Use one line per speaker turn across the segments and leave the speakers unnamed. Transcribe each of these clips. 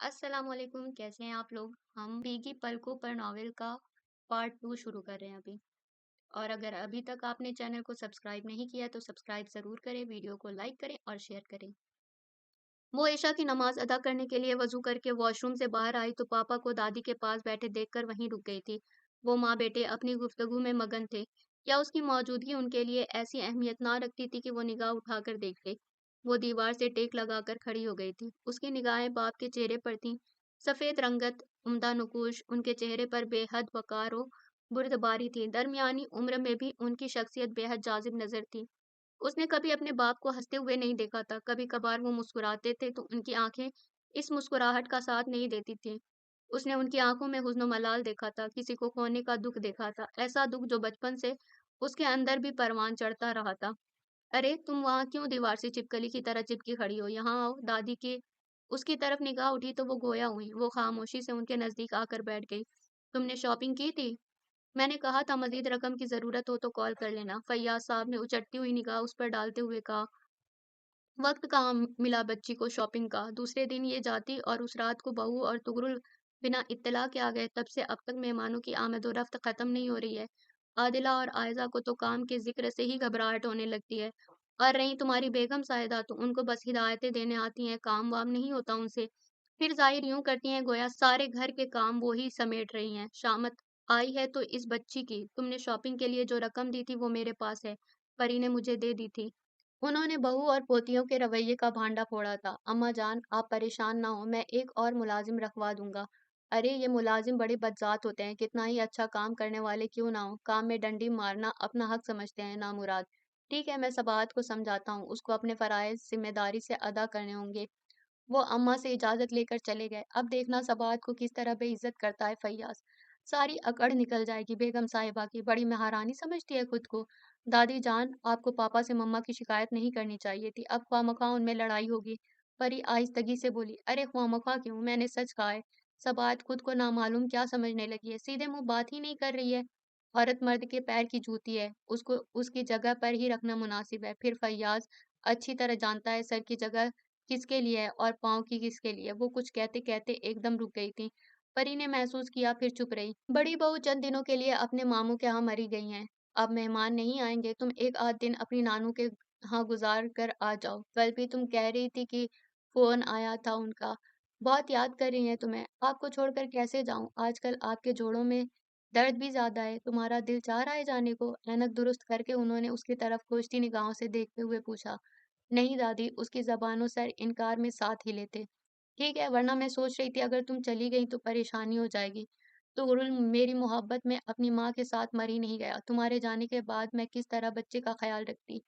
السلام علیکم، کیسے ہیں آپ لوگ؟ ہم بھیگی پلکوں پر ناول کا پارٹ 2 شروع کر رہے ہیں ابھی۔ اور اگر ابھی تک آپ نے چینل کو سبسکرائب نہیں کیا تو سبسکرائب ضرور کریں، ویڈیو کو لائک کریں اور شیئر کریں۔ وہ عشاء کی نماز ادا کرنے کے لیے وضو کر کے واش روم سے باہر آئی تو پاپا کو دادی کے پاس بیٹھے دیکھ کر وہیں رک گئی تھی۔ وہ ماں بیٹے اپنی گفتگو میں مگن تھے، یا اس کی موجودگی ان کے لیے ایسی اہمیت نہ رکھتی تھی کہ وہ نگاہ اٹھا کر دیکھ لے۔ وہ دیوار سے ٹیک لگا کر کھڑی ہو گئی تھی، اس کی نگاہیں باپ کے چہرے پر تھیں، سفید رنگت، عمدہ نقوش، ان کے چہرے پر بے حد وقار و بردباری تھی۔ درمیانی عمر میں بھی ان کی شخصیت بے حد جاذب نظر تھی۔ اس نے کبھی اپنے باپ کو ہنستے ہوئے نہیں دیکھا تھا، کبھی کبھار وہ مسکراتے تھے تو ان کی آنکھیں اس مسکراہٹ کا ساتھ نہیں دیتی تھیں۔ اس نے ان کی آنکھوں میں حزن و ملال دیکھا تھا، کسی کو کھونے کا دکھ دیکھا تھا، ایسا دکھ جو بچپن سے اس کے اندر بھی پروان چڑھتا رہا تھا۔ ارے تم وہاں کیوں دیوار سے چپکلی کی طرح چپکی کھڑی ہو؟ یہاں آؤ۔ دادی کی اس کی طرف نگاہ اٹھی تو وہ گویا ہوئی، وہ خاموشی سے ان کے نزدیک آ کر بیٹھ گئی۔ تم نے شاپنگ کی تھی؟ میں نے کہا تھا مزید رقم کی ضرورت ہو تو کال کر لینا، فیاض صاحب نے اچٹتی ہوئی نگاہ اس پر ڈالتے ہوئے کہا۔ وقت کہاں ملا بچی کو شاپنگ کا؟ دوسرے دن یہ جاتی اور اس رات کو بہو اور تغرل بنا اطلاع کے آ گئے۔ تب سے اب تک مہمانوں کی آمد و رفت ختم نہیں ہو رہی ہے۔ عادلہ اور عائزہ کو تو کام کے ذکر سے ہی گھبراہٹ ہونے لگتی ہے، اور رہی تمہاری بیگم صاحبہ تو ان کو بس ہدایتیں دینے آتی ہیں، کام وام نہیں ہوتا ان سے۔ پھر ظاہر یوں کرتی ہیں گویا سارے گھر کے کام وہی سمیٹ رہی ہیں۔ شامت آئی ہے تو اس بچی کی، تم نے شاپنگ کے لیے جو رقم دی تھی وہ میرے پاس ہے، پری نے مجھے دے دی تھی۔ انہوں نے بہو اور پوتیوں کے رویے کا بھانڈا پھوڑا تھا۔ اماں جان آپ پریشان نہ ہو، میں ایک اور ملازم رکھوا دوں گا۔ ارے یہ ملازم بڑے بدذات ہوتے ہیں، کتنا ہی اچھا کام کرنے والے کیوں نہ ہو، کام میں ڈنڈی مارنا اپنا حق سمجھتے ہیں نامراد۔ ٹھیک ہے میں صباحت کو سمجھاتا ہوں، اس کو اپنے فرائض ذمہ داری سے ادا کرنے ہوں گے۔ وہ اماں سے اجازت لے کر چلے گئے۔ اب دیکھنا صباحت کو کس طرح بے عزت کرتا ہے فیاض۔ ساری اکڑ نکل جائے گی بیگم صاحبہ کی، بڑی مہارانی سمجھتی ہے خود کو۔ دادی جان آپ کو پاپا سے مما کی شکایت نہیں کرنی چاہیے تھی، اب خواہ مخواہ ان میں لڑائی ہوگی۔ پری آہستگی سے بولی، ارے خواہ مخواہ کیوں، میں نے سچ کہا ہے۔ صباحت خود کو نامعلوم کیا سمجھنے لگی ہے، سیدھے منہ بات ہی نہیں کر رہی ہے۔ عورت مرد کے پیر کی جوتی ہے، اس کو اس کی جگہ پر ہی رکھنا مناسب ہے۔ پھر فیاض اچھی طرح جانتا ہے سر کی جگہ کس کے لیے ہے اور پاؤں کی کس کے لیے۔ وہ کچھ کہتے کہتے ایک دم رک گئی تھی۔ پری نے محسوس کیا، پھر چپ رہی۔ بڑی بہو چند دنوں کے لیے اپنے ماموں کے ہاں مری گئی ہیں، اب مہمان نہیں آئیں گے، تم ایک آدھ دن اپنی نانو کے ہاں گزار کر آ جاؤ۔ کل بھی تم کہہ رہی تھی کہ فون آیا تھا ان کا، بہت یاد کر رہی ہیں تمہیں۔ آپ کو چھوڑ کر کیسے جاؤں، آج کل آپ کے جوڑوں میں درد بھی زیادہ ہے، تمہارا دل چاہ رہا ہے جانے کو؟ اینک درست کر کے انہوں نے اس کی طرف کھوجتی نگاہوں سے دیکھتے ہوئے پوچھا۔ نہیں دادی، اس کی زبان و سر انکار میں ساتھ ہی لیتے۔ ٹھیک ہے، ورنہ میں سوچ رہی تھی اگر تم چلی گئی تو پریشانی ہو جائے گی۔ تو غرول میری محبت میں اپنی ماں کے ساتھ مری نہیں گیا، تمہارے جانے کے بعد میں کس طرح بچے کا خیال رکھتی؟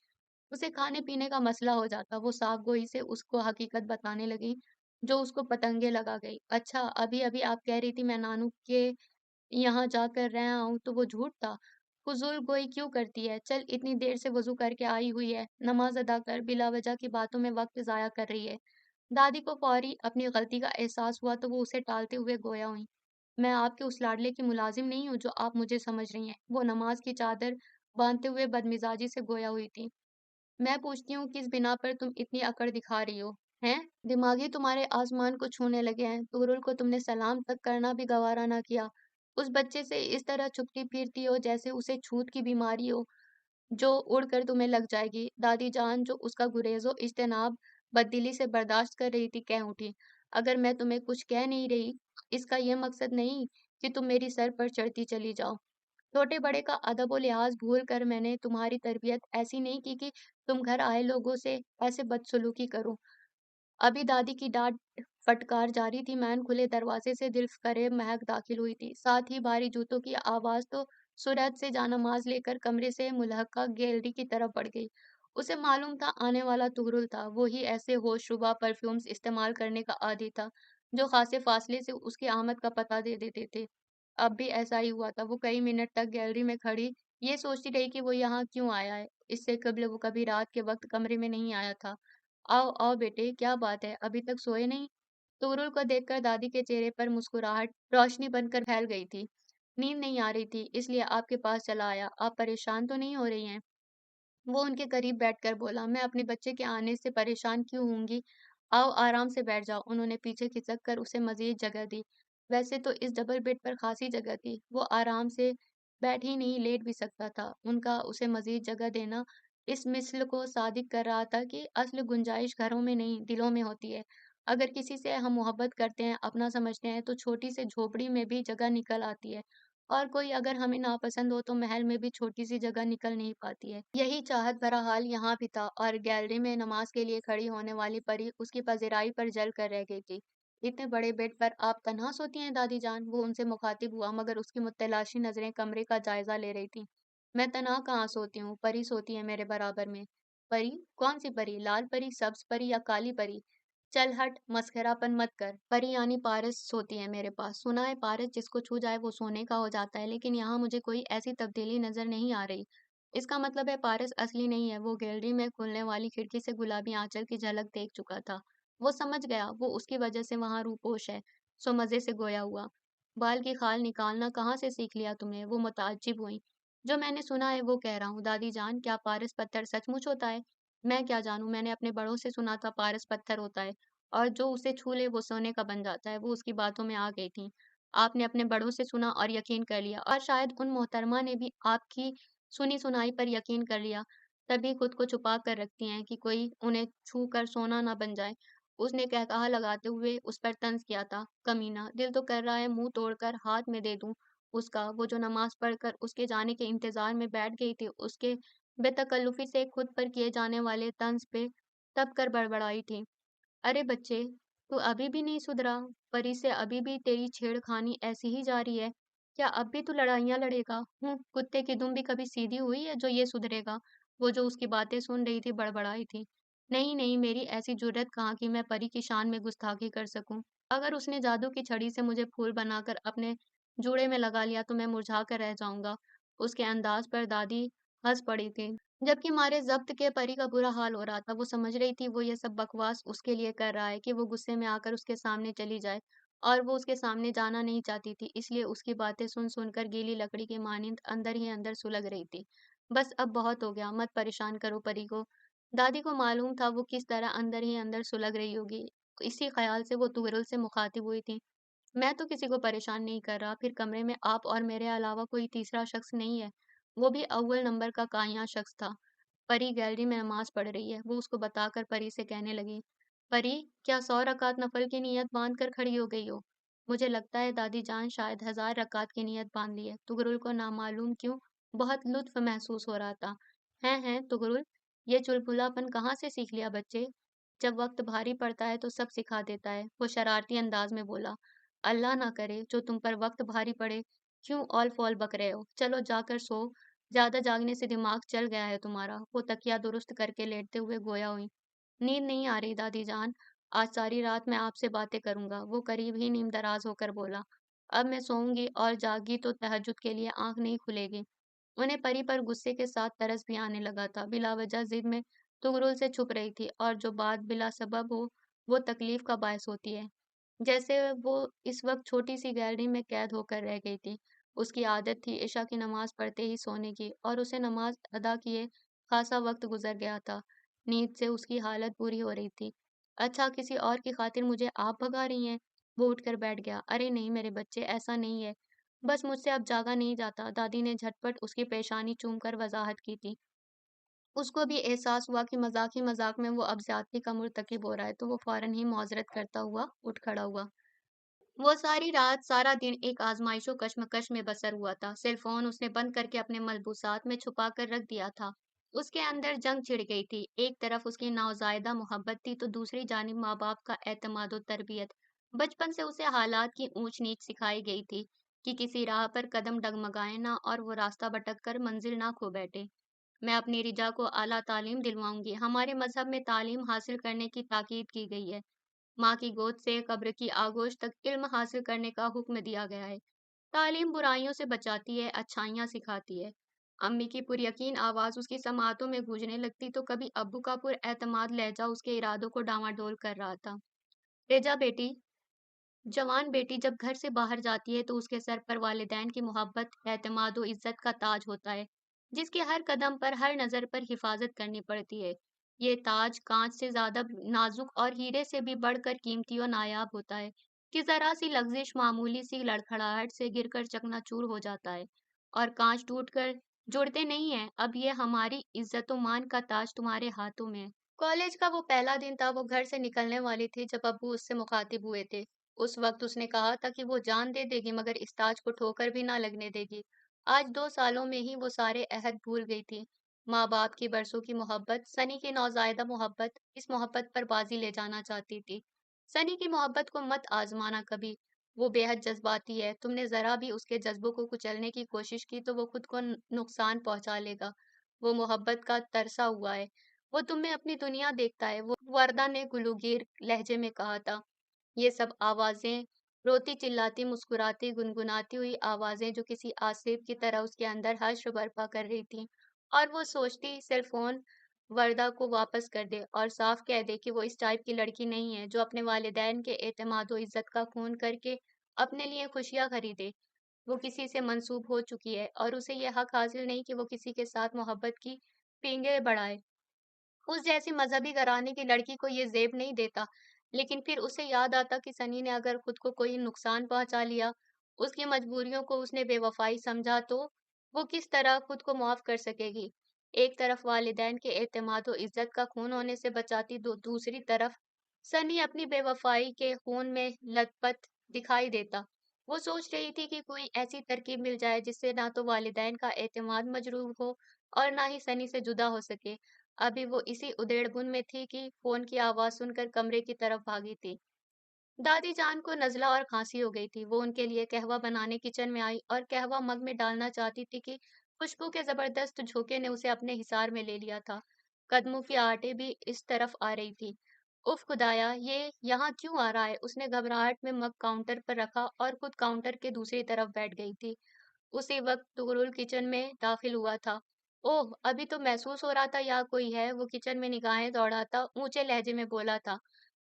اسے کھانے پینے کا مسئلہ ہو جاتا۔ وہ صاف گوئی سے اس کو حقیقت بتانے لگی جو اس کو پتنگے لگا گئی۔ اچھا ابھی ابھی آپ کہہ رہی تھی میں نانو کے یہاں جا کر رہا ہوں، تو وہ جھوٹ تھا؟ فضول گوئی کیوں کرتی ہے؟ چل اتنی دیر سے وضو کر کے آئی ہوئی ہے، نماز ادا کر، بلا وجہ کی باتوں میں وقت ضائع کر رہی ہے۔ دادی کو فوری اپنی غلطی کا احساس ہوا تو وہ اسے ٹالتے ہوئے گویا ہوئی۔ میں آپ کے اس لاڈلے کی ملازم نہیں ہوں جو آپ مجھے سمجھ رہی ہیں۔ وہ نماز کی چادر باندھتے ہوئے بدمزاجی سے گویا ہوئی تھی۔ میں پوچھتی ہوں کس بنا پر تم اتنی اکڑ دکھا رہی ہو؟ ہیں دماغی تمہارے آسمان کو چھونے لگے ہیں؟ تغرل کو تم نے سلام تک کرنا بھی گوارا نہ کیا، اس بچے سے اس طرح چھپتی پھرتی ہو جیسے اسے چھوت کی بیماری ہو جو اڑ کر تمہیں لگ جائے گی۔ دادی جان جو اس کا گریز و اجتناب بددلی سے برداشت کر رہی تھی کہہ اٹھی، اگر میں تمہیں کچھ کہہ نہیں رہی اس کا یہ مقصد نہیں کہ تم میری سر پر چڑھتی چلی جاؤ۔ چھوٹے بڑے کا ادب و لحاظ بھول کر میں نے تمہاری تربیت ایسی نہیں کی کہ تم گھر آئے لوگوں سے ایسے بدسلوکی کرو۔ ابھی دادی کی ڈانٹ فٹکار جاری تھی، مین کھلے دروازے سے دل فریب مہک داخل ہوئی تھی، ساتھ ہی بھاری جوتوں کی آواز تو سرعت سے جانماز لے کر کمرے سے ملحقہ گیلری کی طرف بڑھ گئی۔ اسے معلوم تھا آنے والا تغرل تھا، وہی ایسے ہوش ربا پرفیومز استعمال کرنے کا عادی تھا جو خاصے فاصلے سے اس کی آمد کا پتہ دے دیتے تھے۔ اب بھی ایسا ہی ہوا تھا، وہ کئی منٹ تک گیلری میں کھڑی یہ سوچتی رہی کہ وہ یہاں کیوں آیا ہے، اس سے قبل وہ کبھی رات کے وقت کمرے میں نہیں آیا تھا۔ آؤ آؤ بیٹے، کیا بات ہے، ابھی تک سوئے نہیں؟ تغرل کو دیکھ کر دادی کے چہرے پر مسکراہٹ روشنی بن کر پھیل گئی تھی۔ نیند نہیں آ رہی تھی اس لیے آپ کے پاس چلا آیا، آپ پریشان تو نہیں ہو رہی ہیں؟ وہ ان کے قریب بیٹھ کر بولا، میں اپنے بچے کے آنے سے پریشان کیوں ہوں گی؟ आओ आराम से बैठ जाओ। उन्होंने पीछे खिसक कर उसे मजीद जगह दी। वैसे तो इस डबल बेड पर खासी जगह थी, वो आराम से बैठ ही नहीं लेट भी सकता था। उनका उसे मजीद जगह देना इस मिसल को साबित कर रहा था कि असल गुंजाइश घरों में नहीं दिलों में होती है। अगर किसी से हम मोहब्बत करते हैं, अपना समझते हैं, तो छोटी सी झोपड़ी में भी जगह निकल आती है। और कोई अगर हमें नापसंद हो तो महल में भी छोटी सी जगह निकल नहीं पाती है। यही चाहत भरा हाल यहाँ भी था, और गैलरी में नमाज के लिए खड़ी होने वाली परी उसकी पजीराई पर जल कर रह गई थी। इतने बड़े बेड पर आप तन्हा सोती हैं दादी जान? वो उनसे मुखातिब हुआ, मगर उसकी मुतलाशी नजरें कमरे का जायजा ले रही थी। मैं तन्हा कहाँ सोती हूँ, परी सोती है मेरे बराबर में। परी? कौन सी परी? लाल परी, सब्ज परी या काली परी? चल हट, मस्खरापन मत कर। परी यानी पारस सोती है मेरे पास। सुना है पारस जिसको छू जाए वो सोने का हो जाता है, लेकिन यहाँ मुझे कोई ऐसी तब्दीली नजर नहीं आ रही। इसका मतलब है पारस असली नहीं है। वो गैलरी में खुलने वाली खिड़की से गुलाबी आंचल की झलक देख चुका था। वो समझ गया, वो उसकी वजह से वहां रूपोश है। सो मजे से गोया हुआ। बाल की खाल निकालना कहाँ से सीख लिया तुमने? वो मुताज्जिब हुई। जो मैंने सुना है वो कह रहा हूँ दादी जान। क्या पारस पत्थर सचमुच होता है? मैं क्या जानूं, मैंने अपने बड़ों से सुना था पारस पत्थर होता है, और जो उसे छू ले वो सोने का बन जाता है। वो उसकी बातों में आ गई थी। आपने अपने बड़ों से सुना और यकीन कर लिया, और शायद उन मोहतरमा ने भी आपकी सुनी सुनाई पर यकीन कर लिया, तभी खुद को छुपा कर रखती हैं कि कोई उन्हें छू कर सोना ना बन जाए। उसने कहकहा लगाते हुए उस पर तंज किया था। कमीना, दिल तो कर रहा है मुंह तोड़कर हाथ में दे दूं उसका। वो जो नमाज पढ़कर उसके जाने के इंतजार में बैठ गई थी, उसके बेतकल्लुफी से खुद पर किए जाने वाले तंज पे तब कर बड़बड़ाई थी। अरे बच्चे, तू अभी भी नहीं सुधरा? परी से अभी भी तेरी छेड़खानी ऐसी ही जारी है? क्या अब भी तू लड़ाइयाँ लड़ेगा? कुत्ते की दुम भी कभी सीधी हुई है जो ये सुधरेगा? वो जो उसकी बातें सुन रही थी बड़बड़ाई थी। नहीं नहीं, मेरी ऐसी जुर्रत कहाँ कि मैं परी की शान में गुस्ताखी कर सकूं। अगर उसने जादू की छड़ी से मुझे फूल बनाकर अपने जूड़े में लगा लिया तो मैं मुरझा कर रह जाऊंगा। उसके अंदाज पर दादी हंस पड़ी थी, जबकि मारे ज़ब्त के परी का बुरा हाल हो रहा था। वो समझ रही थी वो ये सब बकवास उसके लिए कर रहा है कि वो गुस्से में आकर उसके सामने चली जाए, और वो उसके सामने जाना नहीं चाहती थी, इसलिए उसकी बातें सुन सुनकर गीली लकड़ी की मानिंद अंदर ही अंदर सुलग रही थी। बस अब बहुत हो गया, मत परेशान करो परी को। दादी को मालूम था वो किस तरह अंदर ही अंदर सुलग रही होगी। इसी ख्याल से वो तुगरुल से मुखातिब हुई थी। मैं तो किसी को परेशान नहीं कर रहा, फिर कमरे में आप और मेरे अलावा कोई तीसरा शख्स नहीं है, वो भी अव्वल नंबर का काया शख्स था। परी गैलरी में नमाज पढ़ रही है, वो उसको बताकर परी से कहने लगी। परी, क्या 100 रकात नफल की नीयत बांध कर खड़ी हो गई हो? मुझे लगता है दादी जान शायद 1000 रकात की नीयत बांध ली है। तुगरुल को नामालूम क्यों बहुत लुत्फ महसूस हो रहा था। हैं तुगरुल, ये चुलबुलापन कहाँ से सीख लिया बच्चे? जब वक्त भारी पड़ता है तो सब सिखा देता है, वो शरारती अंदाज में बोला। अल्लाह ना करे जो तुम पर वक्त भारी पड़े। क्यों औल फौल बक रहे हो? चलो जाकर सो, ज्यादा जागने से दिमाग चल गया है तुम्हारा। वो तकिया दुरुस्त करके लेटते हुए गोया हुई। नींद नहीं आ रही दादी जान, आज सारी रात मैं आपसे बातें करूंगा। वो करीब ही नीम दराज होकर बोला। अब मैं सोऊंगी, और जागी तो तहज्जुद के लिए आंख नहीं खुलेगी। उन्हें परी पर गुस्से के साथ तरस भी आने लगा था। बिलावजह जिद में तुगरुल से छुप रही थी, और जो बात बिला सबब हो वो तकलीफ का बायस होती है। जैसे वो इस वक्त छोटी सी गैलरी में कैद होकर रह गई थी। उसकी आदत थी इशा की नमाज पढ़ते ही सोने की, और उसे नमाज अदा किए खासा वक्त गुजर गया था। नींद से उसकी हालत बुरी हो रही थी। अच्छा, किसी और की खातिर मुझे आप भगा रही हैं? वो उठकर बैठ गया। अरे नहीं मेरे बच्चे, ऐसा नहीं है, बस मुझसे अब जागा नहीं जाता। दादी ने झटपट उसकी पेशानी चूमकर वजाहत की थी। उसको भी एहसास हुआ कि मजाक ही मजाक में वो अब ज्यादती का मुर्तकिब हो रहा है, तो वो फौरन ही मौजरत करता हुआ उठ खड़ा हुआ। वो सारी रात सारा दिन एक आजमाइशो कश्मकश में बसर हुआ था। सेल फोन उसने बंद करके अपने मलबूसात में छुपा कर रख दिया था। उसके अंदर जंग छिड़ गई थी। एक तरफ उसकी नौजायदा मोहब्बत थी, तो दूसरी जानिब माँ बाप का एतमाद और तरबियत। बचपन से उसे हालात की ऊंच नीच सिखाई गई थी कि किसी राह पर कदम डगमगाए ना, और वो रास्ता भटक कर मंजिल ना खो बैठे। मैं अपनी रिजा को आला तालीम दिलवाऊंगी। हमारे मजहब में तालीम हासिल करने की ताकीद की गई है। माँ की गोद से कब्र की आगोश तक इल्म हासिल करने का हुक्म दिया गया है। तालीम बुराइयों से बचाती है, अच्छाइयाँ सिखाती है। अम्मी की पुरयकीन आवाज उसकी समातों में गूंजने लगती, तो कभी अब्बू का पुरएतमाद लहजा उसके इरादों को डामाडोल कर रहा था। रेजा बेटी, जवान बेटी जब घर से बाहर जाती है तो उसके सर पर वालिदैन की मोहब्बत, एतमाद और इज्जत का ताज होता है, जिसके हर कदम पर, हर नज़र पर हिफाजत करनी पड़ती है। یہ تاج کانچ سے زیادہ نازک اور ہیرے سے بھی بڑھ کر قیمتی اور نایاب ہوتا ہے کہ ذرا سی لغزش معمولی سی لڑکھڑاہٹ سے گر کر چکنا چور ہو جاتا ہے اور کانچ ٹوٹ کر جڑتے نہیں ہیں۔ اب یہ ہماری عزت و مان کا تاج تمہارے ہاتھوں میں ہے۔ کالج کا وہ پہلا دن تھا، وہ گھر سے نکلنے والی تھی جب ابو اس سے مخاطب ہوئے تھے۔ اس وقت اس نے کہا تھا کہ وہ جان دے دے گی مگر اس تاج کو ٹھوکر بھی نہ لگنے دے گی۔ آج 2 سالوں میں ہی وہ سارے عہد بھول گئی تھی۔ ماں باپ کی برسوں کی محبت، سنی کی نوزائیدہ محبت، اس محبت پر بازی لے جانا چاہتی تھی۔ سنی کی محبت کو مت آزمانا کبھی، وہ بے حد جذباتی ہے، تم نے ذرا بھی اس کے جذبوں کو کچلنے کی کوشش کی تو وہ خود کو نقصان پہنچا لے گا۔ وہ محبت کا ترسا ہوا ہے، وہ تم میں اپنی دنیا دیکھتا ہے، وہ وردہ نے گلوگیر لہجے میں کہا تھا۔ یہ سب آوازیں، روتی چلاتی مسکراتی گنگناتی ہوئی آوازیں جو کسی آصف کی طرح اس کے اندر حشر برپا کر رہی تھیں، اور وہ سوچتی سیل فون وردہ کو واپس کر دے اور صاف کہہ دے کہ وہ اس ٹائپ کی لڑکی نہیں ہے جو اپنے والدین کے اعتماد و عزت کا خون کر کے اپنے لیے خوشیاں خریدے۔ وہ کسی سے منسوب ہو چکی ہے اور اسے یہ حق حاصل نہیں کہ وہ کسی کے ساتھ محبت کی پینگیں بڑھائے۔ اس جیسی مذہبی گھرانے کی لڑکی کو یہ زیب نہیں دیتا، لیکن پھر اسے یاد آتا کہ سنی نے اگر خود کو کوئی نقصان پہنچا لیا، اس کی مجبوریوں کو اس نے بے وفائی سمجھا تو وہ کس طرح خود کو معاف کر سکے گی۔ ایک طرف والدین کے اعتماد و عزت کا خون ہونے سے بچاتی، دوسری طرف سنی اپنی بے وفائی کے خون میں لت پت دکھائی دیتا۔ وہ سوچ رہی تھی کہ کوئی ایسی ترکیب مل جائے جس سے نہ تو والدین کا اعتماد مجروح ہو اور نہ ہی سنی سے جدا ہو سکے۔ ابھی وہ اسی ادھیڑ بن میں تھی کہ فون کی آواز سن کر کمرے کی طرف بھاگی تھی۔ دادی جان کو نزلہ اور کھانسی ہو گئی تھی۔ وہ ان کے لیے قہوہ بنانے کچن میں آئی اور قہوہ مگ میں ڈالنا چاہتی تھی کہ خوشبو کے زبردست جھونکے نے اسے اپنے حصار میں لے لیا تھا۔ قدموں کی آہٹیں بھی اس طرف آ رہی تھی۔ اف خدایا، یہ یہاں کیوں آ رہا ہے؟ اس نے گھبراہٹ میں مگ کاؤنٹر پر رکھا اور خود کاؤنٹر کے دوسری طرف بیٹھ گئی تھی۔ اسی وقت طغرل کچن میں داخل ہوا تھا۔ اوہ، ابھی تو محسوس ہو رہا تھا یہاں کوئی ہے، وہ کچن میں نگاہیں دوڑاتا اونچے لہجے میں بولا تھا۔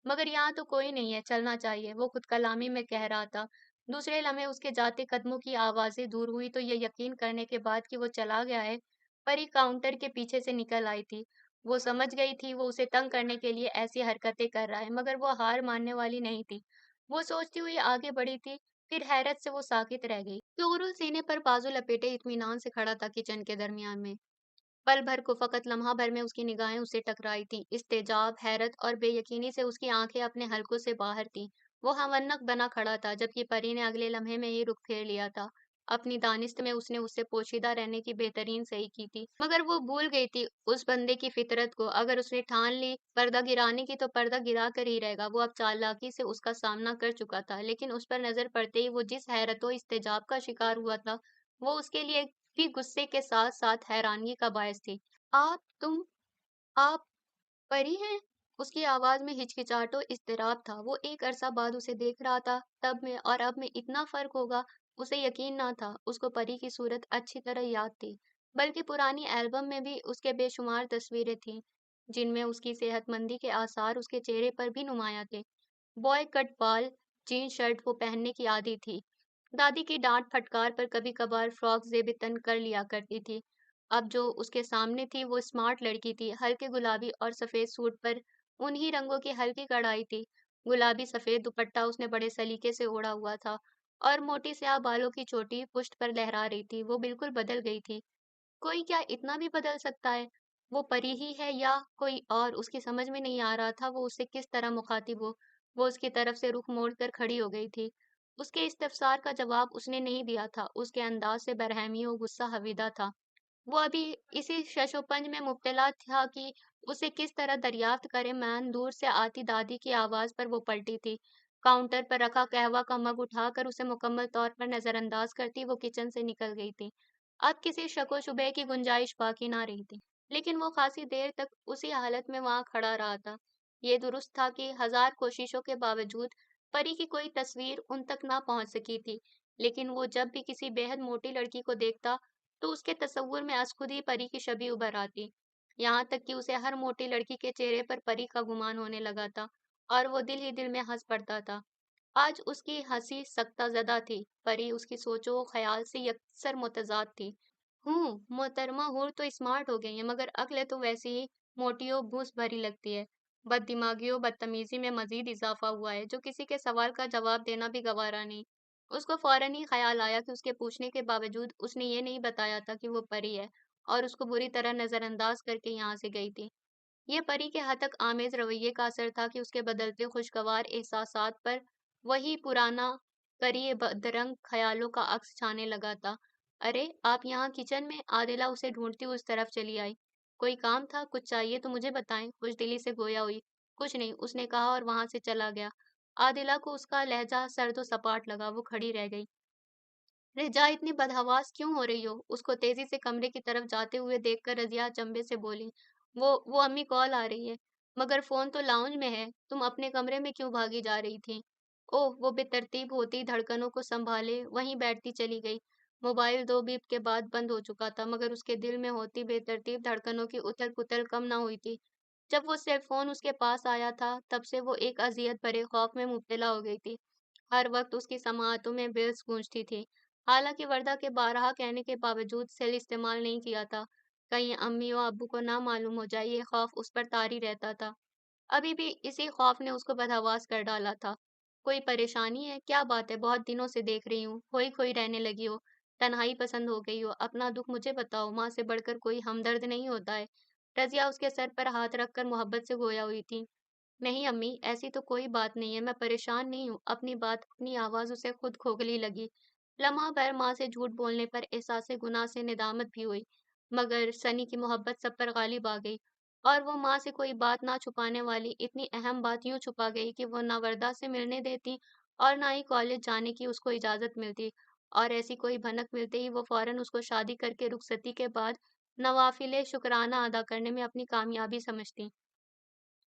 مگر یہاں تو کوئی نہیں ہے، چلنا چاہیے، وہ خود کلامی میں کہہ رہا تھا۔ دوسرے لمحے اس کے جاتے قدموں کی آوازیں دور ہوئی تو یہ یقین کرنے کے بعد کہ وہ چلا گیا ہے، پری کاؤنٹر کے پیچھے سے نکل آئی تھی۔ وہ سمجھ گئی تھی وہ اسے تنگ کرنے کے لیے ایسی حرکتیں کر رہا ہے، مگر وہ ہار ماننے والی نہیں تھی۔ وہ سوچتی ہوئی آگے بڑھی تھی، پھر حیرت سے وہ ساکت رہ گئی۔ طغرل سینے پر بازو لپیٹے اطمینان سے کھڑا تھا کچن کے درمیان میں۔ پل بھر کو فقط لمحہ بھر میں اس کی نگاہیں اسے ٹکرائی تھیں۔ استعجاب، حیرت اور بے یقینی سے اس کی آنکھیں اپنے حلقوں سے باہر تھیں۔ وہ ہونک بنا کھڑا تھا، جبکہ پری نے اگلے لمحے میں ہی رخ پھیر لیا تھا۔ اپنی دانست میں اس نے اس سے پوشیدہ رہنے کی بہترین صحیح کی تھی، مگر وہ بھول گئی تھی اس بندے کی فطرت کو۔ اگر اس نے ٹھان لی پردہ گرانے کی تو پردہ گرا کر ہی رہے گا۔ وہ اب چالاکی سے اس کا سامنا کر چکا تھا، لیکن اس پر نظر پڑتے ہی وہ جس حیرت و استعجاب کا شکار ہوا تھا وہ اس کے لیے بھی غصے کے ساتھ ساتھ حیرانگی کا باعث تھی۔ آپ پری ہیں؟ اس کی آواز میں ہچکچاہٹ و اضطراب تھا۔ وہ ایک عرصہ بعد اسے دیکھ رہا تھا، تب میں اور اب میں اتنا فرق ہوگا اسے یقین نہ تھا۔ اس کو پری کی صورت اچھی طرح یاد تھی، بلکہ پرانی البم میں بھی اس کے بے شمار تصویریں تھیں جن میں اس کی صحت مندی کے آثار اس کے چہرے پر بھی نمایاں تھے۔ بوائے کٹ بال جین شرٹ وہ پہننے کی عادی تھی۔ دادی کی ڈانٹ پھٹکار پر کبھی کبھار فراک زیب تن کر لیا کرتی تھی۔ اب جو اس کے سامنے تھی وہ اسمارٹ لڑکی تھی۔ ہلکے گلابی اور سفید سوٹ پر انہی رنگوں کی ہلکی کڑھائی تھی۔ گلابی سفید دوپٹہ اس نے بڑے سلیقے سے اوڑھا ہوا تھا اور موٹی سیاہ بالوں کی چوٹی پشت پر لہرا رہی تھی۔ وہ بالکل بدل گئی تھی۔ کوئی کیا اتنا بھی بدل سکتا ہے؟ وہ پری ہی ہے یا کوئی اور؟ اس کی سمجھ میں نہیں آ رہا تھا وہ اس سے کس طرح مخاطب ہو۔ وہ اس کی طرف سے رخ موڑ کر کھڑی ہو گئی تھی۔ اس کے استفسار کا جواب اس نے نہیں دیا تھا۔ اس کے انداز سے برہمی و غصہ حویدہ تھا۔ وہ ابھی اسی شش و پنج میں مبتلا تھا کہ اسے کس طرح دریافت کرے۔ من دور سے آتی دادی کی آواز پر وہ پلٹی تھی۔ کاؤنٹر پر رکھا قہوہ کا مگ اٹھا کر اسے مکمل طور پر نظر انداز کرتی وہ کچن سے نکل گئی تھی۔ اب کسی شک و شبہ کی گنجائش باقی نہ رہی تھی، لیکن وہ خاصی دیر تک اسی حالت میں وہاں کھڑا رہا تھا۔ یہ درست تھا کہ ہزار کوششوں کے باوجود پری کی کوئی تصویر ان تک نہ پہنچ سکی تھی، لیکن وہ جب بھی کسی بے حد موٹی لڑکی کو دیکھتا تو اس کے تصور میں از خود ہی پری کی شبیہ ابھر آتی، یہاں تک کہ اسے ہر موٹی لڑکی کے چہرے پر پری کا گمان ہونے لگا تھا اور وہ دل ہی دل میں ہنس پڑتا تھا۔ آج اس کی ہنسی سکتہ زدہ تھی۔ پری اس کی سوچ و خیال سے یکسر متضاد تھی۔ محترمہ حور تو اسمارٹ ہو گئی ہیں، مگر عقل تو ویسی ہی मोटियों भूस भरी लगती है। बददिमागियों बदतमीजी में मजीद इजाफा हुआ है, जो किसी के सवाल का जवाब देना भी गवारा नहीं। उसको फौरन ही ख्याल आया कि उसके पूछने के बावजूद उसने ये नहीं बताया था कि वो परी है और उसको बुरी तरह नजरअंदाज करके यहाँ से गई थी। ये परी के हतक आमेज रवैये का असर था कि उसके बदलते खुशगवार एहसासात पर वही पुराना करिए बदरंग ख्यालों का अक्स छाने लगा था। अरे आप यहाँ किचन में? आदिला उसे ढूंढती उस तरफ चली आई। कोई काम था? कुछ चाहिए तो मुझे बताएं, खुशदिली से गोया हुई। कुछ नहीं, उसने कहा और वहां से चला गया। आदिला को उसका लहजा सर्दो सपाट लगा। वो खड़ी रह गई। रिजा इतनी बदहवास क्यों हो रही हो? उसको तेजी से कमरे की तरफ जाते हुए देखकर रजिया अचंभे से बोली। वो अम्मी कॉल आ रही है। मगर फोन तो लाउंज में है। तुम अपने कमरे में क्यों भागी जा रही थी? ओह, वो बेतरतीब होती धड़कनों को संभाले वहीं बैठती चली गई। मोबाइल दो बीप के बाद बंद हो चुका था, मगर उसके दिल में होती बेतरतीब धड़कनों की उथल पुथल कम ना हुई थी। जब वो सेल फोन उसके पास आया था, तब से वो एक अजियत भरे खौफ में मुब्तला हो गई थी। हर वक्त उसकी समाअतों में बेल्स गूंजती थी। हालांकि वर्दा के बारहा कहने के बावजूद सेल इस्तेमाल नहीं किया था। कहीं अम्मी और अब्बू को ना मालूम हो जाए, ये खौफ उस पर तारी रहता था। अभी भी इसी खौफ ने उसको बदहवास कर डाला था। कोई परेशानी है? क्या बात है? बहुत दिनों से देख रही हूँ, खोई खोई रहने लगी हो, तन्हाई पसंद हो गई हो। अपना दुख मुझे बताओ, माँ से बढ़कर कोई हमदर्द नहीं होता है। रजिया उसके सर पर हाथ रखकर मोहब्बत से गोया हुई थी। नहीं अम्मी, ऐसी तो कोई बात नहीं है, मैं परेशान नहीं हूँ। अपनी बात अपनी आवाज उसे खुद खोखली लगी। लम्हा भर माँ से झूठ बोलने पर एहसास गुनाह से निदामत भी हुई, मगर सनी की मोहब्बत सब पर गालिब आ गई। और वो माँ से कोई बात ना छुपाने वाली इतनी अहम बात यूं छुपा गई कि वो ना वर्दा से मिलने देती और ना ही कॉलेज जाने की उसको इजाजत मिलती। और ऐसी कोई भनक मिलते ही वो फौरन उसको शादी करके रुखसती के बाद नवाफिले शुक्राना अदा करने में अपनी कामयाबी समझती।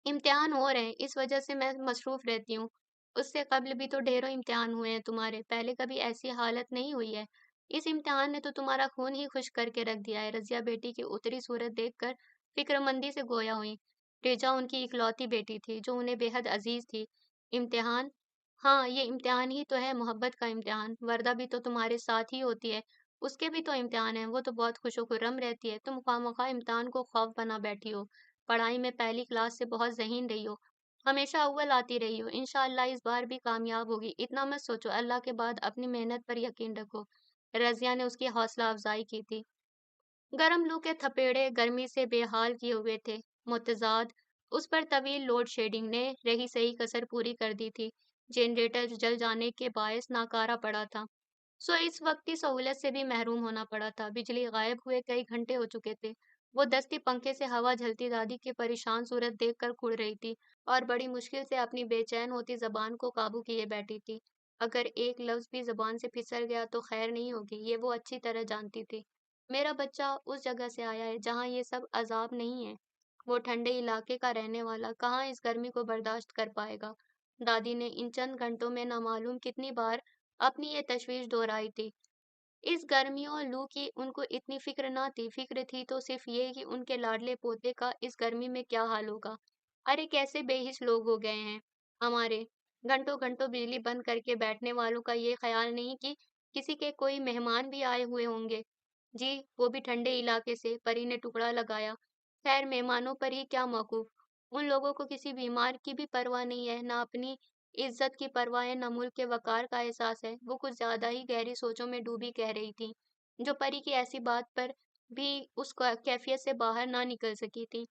इम्तिहान हो रहे हैं, इस वजह से मैं मसरूफ रहती हूँ। उससे कब्ल भी तो ढेरों इम्तिहान हुए हैं तुम्हारे, पहले कभी ऐसी हालत नहीं हुई है। इस इम्तिहान ने तो तुम्हारा खून ही खुश करके रख दिया है। रजिया बेटी की उतरी सूरत देखकर फिक्रमंदी से गोया हुई। रेजा उनकी इकलौती बेटी थी, जो उन्हें बेहद अजीज थी। इम्तिहान? हाँ, ये इम्तिहान ही तो है, मोहब्बत का इम्तिहान। वर्दा भी तो तुम्हारे साथ ही होती है, उसके भी तो इम्तिहान है। वो तो बहुत खुशो-खुर्रम रहती है, तुम खामखा इम्तिहान को खौफ बना बैठी हो। पढ़ाई में पहली क्लास से बहुत ज़हीन रही हो, हमेशा अव्वल आती रही हो। इंशाअल्लाह इस बार भी कामयाब होगी। इतना मत सोचो, अल्लाह के बाद अपनी मेहनत पर यकीन रखो। रज़िया ने उसकी हौसला अफजाई की थी। गरम लू के थपेड़े गर्मी से बेहाल किए हुए थे। मुतज़ाद उस पर तवील लोड शेडिंग ने रही सही कसर पूरी कर दी थी। जनरेटर जल जाने के बायस नाकारा पड़ा था। सो इस वक्ती सहूलत से भी महरूम होना पड़ा था। बिजली गायब हुए कई घंटे हो चुके थे। वो दस्ती पंखे से हवा झलती दादी की परेशान सूरत देखकर कुड़ रही थी और बड़ी मुश्किल से अपनी बेचैन होती जबान को काबू किए बैठी थी। अगर एक लफ्ज भी जबान से फिसल गया तो खैर नहीं होगी, ये वो अच्छी तरह जानती थी। मेरा बच्चा उस जगह से आया है जहाँ ये सब अजाब नहीं है। वो ठंडे इलाके का रहने वाला कहाँ इस गर्मी को बर्दाश्त कर पाएगा। दादी ने इन चंद घंटों में नामालूम कितनी बार अपनी ये तशवीश दोहराई थी। इस गर्मियों और लू की उनको इतनी फिक्र ना थी। फिक्र थी तो सिर्फ ये कि उनके लाडले पोते का इस गर्मी में क्या हाल होगा। अरे कैसे बेहिस लोग हो गए हैं हमारे। घंटों घंटों बिजली बंद करके बैठने वालों का ये ख्याल नहीं कि किसी के कोई मेहमान भी आए हुए होंगे। जी, वो भी ठंडे इलाके से, परी ने टुकड़ा लगाया। खैर मेहमानों पर ही क्या मौकूफ। उन लोगों को किसी बीमार की भी परवाह नहीं है, ना अपनी इज्जत की परवाह है, ना मुल्क के वकार का एहसास है। वो कुछ ज्यादा ही गहरी सोचों में डूबी कह रही थी, जो परी की ऐसी बात पर भी उस कैफियत से बाहर ना निकल सकी थी।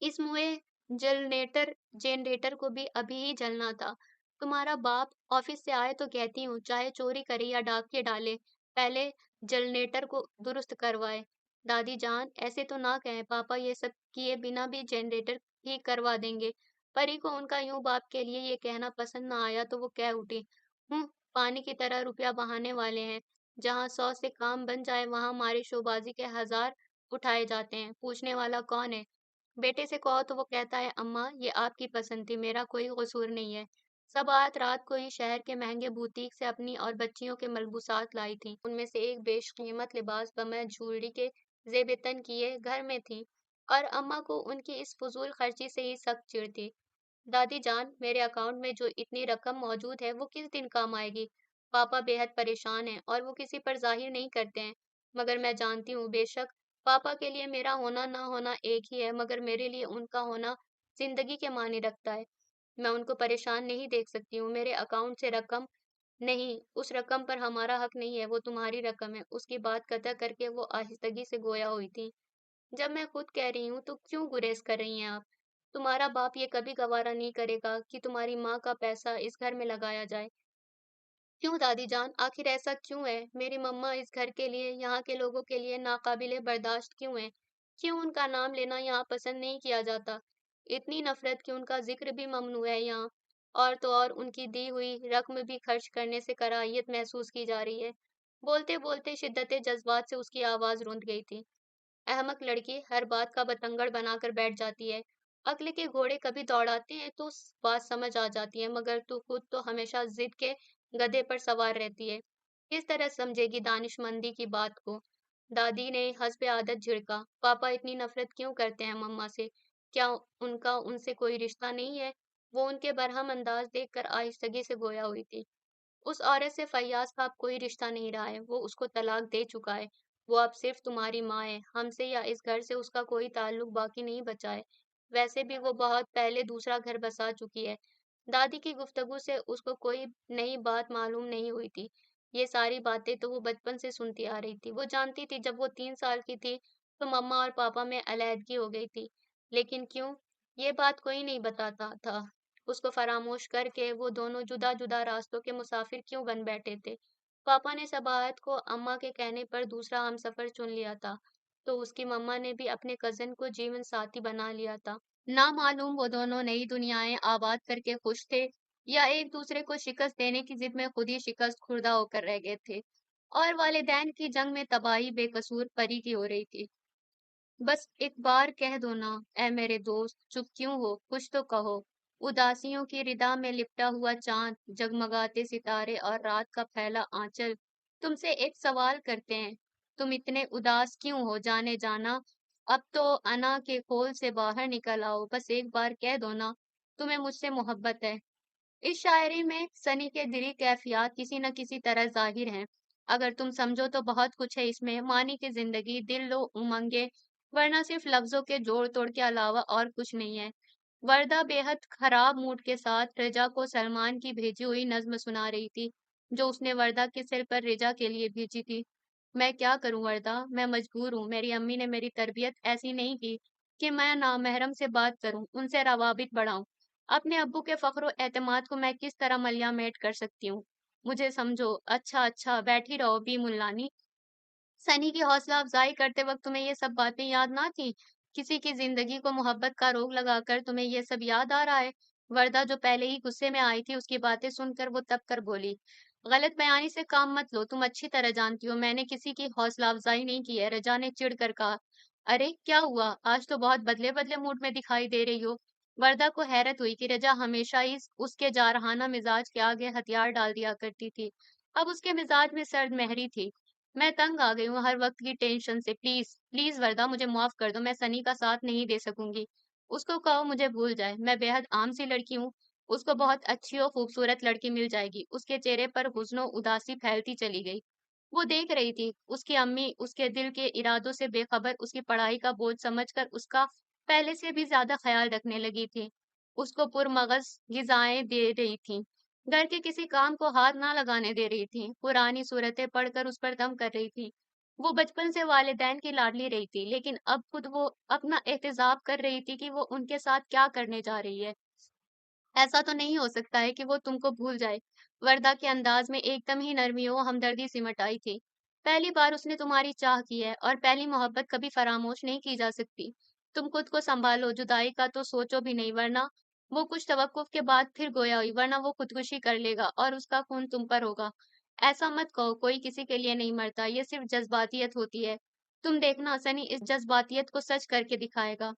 इस मुए जनरेटर जनरेटर को भी अभी ही जलना था। तुम्हारा बाप ऑफिस से आए तो कहती हूँ, चाहे चोरी करे या डाक के डाले, पहले जनरेटर को दुरुस्त करवाए। दादी जान, ऐसे तो ना कहें, पापा ये सब किए बिना भी जनरेटर ठीक करवा देंगे। परी को उनका यूं बाप के लिए ये कहना पसंद ना आया तो वो कह उठी, पानी की तरह रुपया बहाने वाले हैं। जहाँ 100 से काम बन जाए वहां हमारी शोबाजी के 1000 उठाए जाते हैं। पूछने वाला कौन है? बेटे से कहो तो वो कहता है, अम्मा ये आपकी पसंद थी, मेरा कोई कसूर नहीं है। सब आज रात को ही शहर के महंगे बुटीक से अपनी और बच्चियों के मलबूसात लाई थी। उनमें से एक बेशकीमत लिबास बमैं ज्वेलरी के जेबेतन किए घर में थी, और अम्मा को उनकी इस फजूल खर्ची से ही सख्त चिढ़ थी। दादी जान, मेरे अकाउंट में जो इतनी रकम मौजूद है वो किस दिन काम आएगी? पापा बेहद परेशान हैं और वो किसी पर जाहिर नहीं करते हैं, मगर मैं जानती हूँ बेशक पापा के लिए मेरा होना ना होना एक ही है, मगर मेरे लिए उनका होना जिंदगी के मायने रखता है। मैं उनको परेशान नहीं देख सकती हूँ। मेरे अकाउंट से रकम नहीं, उस रकम पर हमारा हक नहीं है, वो तुम्हारी रकम है। उसकी बात कतः करके वो आहिस्तगी से गोया हुई थी। जब मैं खुद कह रही हूँ तो क्यों गुरेज कर रही हैं आप? तुम्हारा बाप ये कभी गवारा नहीं करेगा कि तुम्हारी माँ का पैसा इस घर में लगाया जाए। क्यों दादी जान, आखिर ऐसा क्यों है? मेरी मम्मा इस घर के लिए, यहाँ के लोगों के लिए नाकाबिले बर्दाश्त क्यों है? क्यों उनका नाम लेना यहाँ पसंद नहीं किया जाता? इतनी नफरत कि उनका जिक्र भी ममनू है यहाँ। और तो और उनकी दी हुई रकम भी खर्च करने से कराहियत महसूस की जा रही है। बोलते बोलते शिद्दत जज्बात से उसकी आवाज रुंध गई थी। अहमक लड़की हर बात का बतंगड़ बनाकर बैठ जाती है। अक्ल के घोड़े कभी दौड़ाते हैं तो बात समझ आ जाती है, मगर तू खुद तो हमेशा जिद के गधे पर सवार रहती है। किस तरह समझेगी दानिशमंदी की बात को? दादी ने हस्ब आदत झिड़का। पापा इतनी नफरत क्यों करते हैं मम्मा से? क्या उनका उनसे कोई रिश्ता नहीं है? वो उनके बरहम अंदाज देखकर आहिस्तगी से गोया हुई थी। उस औरत से फैयाज का अब कोई रिश्ता नहीं रहा है, वो उसको तलाक दे चुका है। वो अब सिर्फ तुम्हारी माँ है, हमसे या इस घर से उसका कोई ताल्लुक बाकी नहीं बचा है। वैसे भी वो बहुत पहले दूसरा घर बसा चुकी है। दादी की गुफ्तगू से उसको कोई नई बात मालूम नहीं हुई थी। ये सारी बातें तो वो बचपन से सुनती आ रही थी। वो जानती थी जब वो 3 साल की थी तो मम्मा और पापा में अलैदगी हो गई थी। लेकिन क्यों? ये बात कोई नहीं बताता था। उसको फरामोश करके वो दोनों जुदा-जुदा रास्तों के मुसाफिर क्यों बन बैठे थे? पापा ने सबाहत को अम्मा के कहने पर दूसरा हमसफर चुन लिया था, तो उसकी मम्मा ने भी अपने कज़न को जीवन साथी बना लिया था। ना मालूम वो दोनों नई दुनियाएं आबाद करके खुश थे या एक दूसरे को शिकस्त देने की जिद में खुद ही शिकस्त खुर्दा होकर रह गए थे। और वालिदैन की जंग में तबाही बेकसूर परी की हो रही थी। बस एक बार कह दो ना, ऐ मेरे दोस्त, चुप क्यों हो? कुछ तो कहो। उदासियों की रिदा में लिपटा हुआ चांद, जगमगाते सितारे और रात का फैला आंचल तुमसे एक सवाल करते हैं। तुम इतने उदास क्यों हो जाने जाना? अब तो अना के खोल से बाहर निकल आओ। बस एक बार कह दो ना, तुम्हें मुझसे मोहब्बत है। इस शायरी में सनी के दिली कैफियत किसी न किसी तरह जाहिर हैं। अगर तुम समझो तो बहुत कुछ है इसमें, मानी की जिंदगी, दिल लो उमंगे, वरना सिर्फ लफ्जों के जोड़ तोड़ के अलावा और कुछ नहीं है। वर्दा बेहद खराब मूड के साथ रजा को सलमान की भेजी हुई नज्म सुना रही थी, जो उसने वर्दा के सिर पर रजा के लिए भेजी थी। मैं क्या करूं वर्दा, मैं मजबूर हूँ। मेरी अम्मी ने मेरी तरबियत ऐसी नहीं की कि मैं नामहरम से बात करूं, उनसे रवाबित बढ़ाऊं। अपने अब्बू के फ़ख्र एतमाद को मैं किस तरह मलिया-मेट कर सकती हूँ? मुझे समझो। अच्छा, अच्छा, बैठी रहो बी मुल्लानी। सनी की हौसला अफ़ज़ाई करते वक़्त तुम्हें ये सब बातें याद ना थीं? किसी की ज़िंदगी को मोहब्बत का रोग लगाकर तुम्हें ये सब याद आ रहा है? वर्दा जो पहले ही गुस्से में आई थी, उसकी बातें सुनकर वो तब कर बोली। गलत बयानी से काम मत लो, तुम अच्छी तरह जानती हो मैंने किसी की हौसला अफ़ज़ाई नहीं की है, रजा ने चिढ़ कर कहा। अरे, क्या हुआ? आज तो बहुत बदले-बदले मूड में दिखाई दे रही हो। वर्दा को हैरत हुई कि रजा हमेशा इस उसके जारहाना मिजाज के आगे हथियार डाल दिया करती थी। अब उसके मिजाज में सर्द महरी थी। मैं तंग आ गई हूँ हर वक्त की टेंशन से। प्लीज प्लीज वर्दा, मुझे माफ कर दो। मैं सनी का साथ नहीं दे सकूंगी। उसको कहो मुझे भूल जाए। मैं बेहद आम सी लड़की हूँ। उसको बहुत अच्छी और खूबसूरत लड़की मिल जाएगी। उसके चेहरे पर हुस्न उदासी फैलती चली गई। वो देख रही थी उसकी अम्मी उसके दिल के इरादों से बेखबर उसकी पढ़ाई का बोझ समझकर उसका पहले से भी ज्यादा ख्याल रखने लगी थी। उसको पुरमगज गिजाएं दे रही थी। घर के किसी काम को हाथ ना लगाने दे रही थी। पुरानी सूरतें पढ़कर उस पर दम कर रही थी। वो बचपन से वालिदैन की लाडली रही थी, लेकिन अब खुद वो अपना एहतजाब कर रही थी कि वो उनके साथ क्या करने जा रही है। ऐसा तो नहीं हो सकता है कि वो तुमको भूल जाए। वर्दा के अंदाज में एकदम ही नरमी और हमदर्दी सिमट आई थी। पहली बार उसने तुम्हारी चाह की है और पहली मोहब्बत कभी फरामोश नहीं की जा सकती। तुम खुद को संभालो, जुदाई का तो सोचो भी नहीं, वरना वो कुछ तवक्कुफ के बाद फिर गोया हुई, वरना वो खुदकुशी कर लेगा और उसका खून तुम पर होगा। ऐसा मत कहो, कोई किसी के लिए नहीं मरता, ये सिर्फ जज्बातियत होती है। तुम देखना सनी इस जज्बातियत को सच करके दिखाएगा।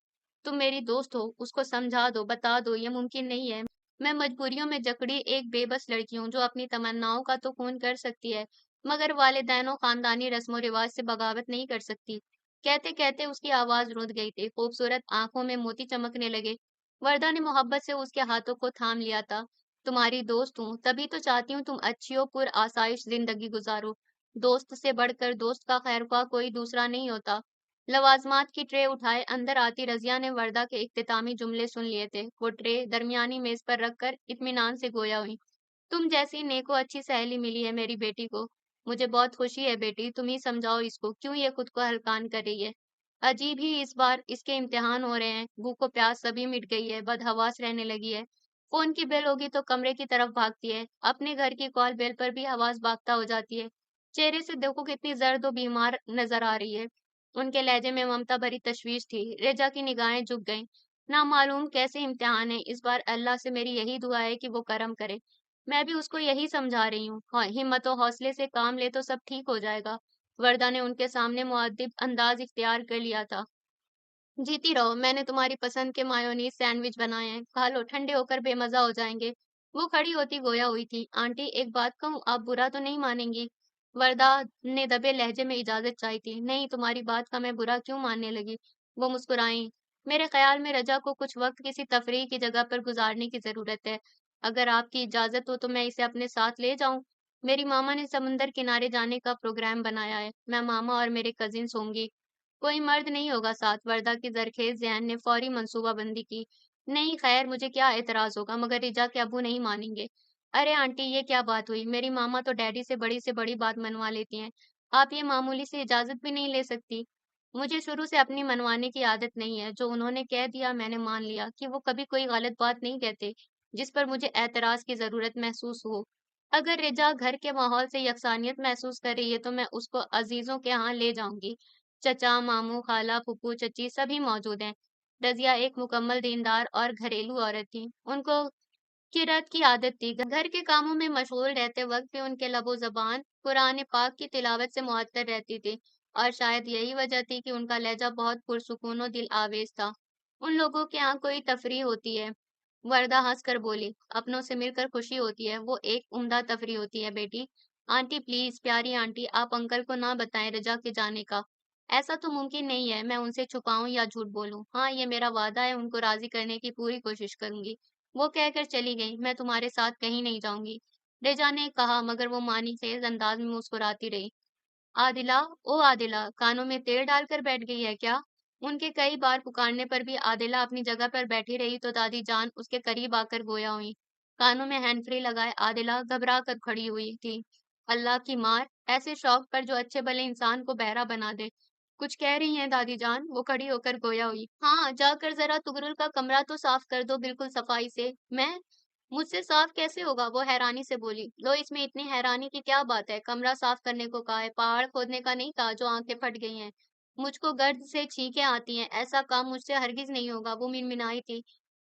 तुम मेरी दोस्त हो, उसको समझा दो, बता दो ये मुमकिन नहीं है। मैं मजबूरियों में जकड़ी एक बेबस लड़की हूँ जो अपनी तमन्नाओं का तो खून कर सकती है, मगर वालिदैन खानदानी रस्मो रिवाज से बगावत नहीं कर सकती। कहते कहते उसकी आवाज रुंध गई थी। खूबसूरत आंखों में मोती चमकने लगे। वर्दा ने मोहब्बत से उसके हाथों को थाम लिया था। तुम्हारी दोस्त हूँ, तभी तो चाहती हूँ तुम अच्छी हो, पुर आसाइश जिंदगी गुजारो। दोस्त से बढ़कर दोस्त का खैरख्वाह कोई दूसरा नहीं होता। लवाजमात की ट्रे उठाए अंदर आती रजिया ने वर्दा के इख्तितामी जुमले सुन लिए थे। वो ट्रे दरमियानी मेज पर रखकर इत्मीनान से गोया हुई। तुम जैसी नेको अच्छी सहेली मिली है मेरी बेटी को। मुझे बहुत खुशी है बेटी, तुम ही समझाओ इसको क्यों ये खुद को हलकान कर रही है। अजीब ही इस बार इसके इम्तिहान हो रहे हैं। भूख को प्यास सभी मिट गई है, बदहवास रहने लगी है। फोन की बेल होगी तो कमरे की तरफ भागती है। अपने घर की कॉल बेल पर भी आवाज भागता हो जाती है। चेहरे से देखो कितनी जर्द और बीमार नजर आ रही है। उनके लहजे में ममता भरी तशवीश थी। रेजा की निगाहें झुक गईं। ना मालूम कैसे इम्तिहान है इस बार, अल्लाह से मेरी यही दुआ है कि वो करम करे। मैं भी उसको यही समझा रही हूँ, हाँ, हिम्मत और हौसले से काम ले तो सब ठीक हो जाएगा। वर्दा ने उनके सामने मुअद्दिब अंदाज इख्तियार कर लिया था। जीती रहो, मैंने तुम्हारी पसंद के मायोनीज सैंडविच बनाए हैं, खा लो, ठंडे होकर बेमजा हो जाएंगे। वो खड़ी होती गोया हुई थी। आंटी एक बात कहूँ, आप बुरा तो नहीं मानेंगी? वरदा ने दबे लहजे में इजाजत चाही थी। नहीं, तुम्हारी बात का मैं बुरा क्यों मानने लगी? वो मुस्कुराई। मेरे ख्याल में रजा को कुछ वक्त किसी तफरीह की जगह पर गुजारने की जरूरत है। अगर आपकी इजाजत हो तो मैं इसे अपने साथ ले जाऊं। मेरी मामा ने समुंदर किनारे जाने का प्रोग्राम बनाया है। मैं, मामा और मेरे कजिन्स होंगी। कोई मर्द नहीं होगा साथ। वर्दा की जरखेज जहन ने फौरी मंसूबाबंदी की। नहीं खैर, मुझे क्या एतराज होगा, मगर रिजा के अबू नहीं मानेंगे। अरे आंटी, ये क्या बात हुई? मेरी मामा तो डैडी से बड़ी बात मनवा लेती हैं। आप ये मामूली सी इजाजत भी नहीं ले सकती? मुझे शुरू से अपनी मनवाने की आदत नहीं है। जो उन्होंने कह दिया मैंने मान लिया। कि वो कभी कोई गलत बात नहीं कहते जिस पर मुझे एतराज की जरूरत महसूस हो। अगर रिजा घर के माहौल से यकसानियत महसूस कर रही है तो मैं उसको अजीजों के यहाँ ले जाऊंगी। चचा, मामू, खाला, फूफू, चची सभी मौजूद हैं। रज़िया एक मुकम्मल दीनदार और घरेलू औरत थी। उनको किरात की आदत थी। घर के कामों में मशगूल रहते वक्त भी उनके लबो ज़बान कुरान पाक की तिलावत से मुअत्तर रहती थी। और शायद यही वजह थी कि उनका लहजा बहुत पुरसुकून और दिल आवेज था। उन लोगों के यहाँ कोई तफरीह होती है? वरदा हंसकर बोली, अपनों से मिलकर खुशी होती है, वो एक उम्दा तफरीह होती है बेटी। आंटी प्लीज, प्यारी आंटी, आप अंकल को ना बताएं रजा के जाने का। ऐसा तो मुमकिन नहीं है, मैं उनसे छुपाऊं या झूठ बोलूं। हाँ, ये मेरा वादा है, उनको राजी करने की पूरी कोशिश करूंगी। वो कहकर चली गई, मैं तुम्हारे साथ कहीं नहीं जाऊंगी। रेजा ने कहा, मगर वो मानी खेज अंदाज में मुस्कुराती रही। आदिला, ओ आदिला, कानों में तेल डालकर बैठ गई है क्या? उनके कई बार पुकारने पर भी आदिला अपनी जगह पर बैठी रही तो दादी जान उसके करीब आकर गोया हुई। कानों में हैंड फ्री लगाए आदिला घबरा कर खड़ी हुई थी। अल्लाह की मार, ऐसे शौक पर जो अच्छे भले इंसान को बहरा बना दे। कुछ कह रही हैं दादी जान? वो खड़ी होकर गोया हुई। हाँ, जाकर जरा तुगरुल का कमरा तो साफ कर दो बिल्कुल सफाई से। मैं? मुझसे साफ कैसे होगा? वो हैरानी से बोली। लो, इसमें इतनी हैरानी की क्या बात है? कमरा साफ करने को कहा है, पहाड़ खोदने का नहीं कहा जो आंखें फट गई हैं। मुझको गर्द से छींकें आती हैं, ऐसा काम मुझसे हरगिज नहीं होगा। वो मिनमिनाई थी।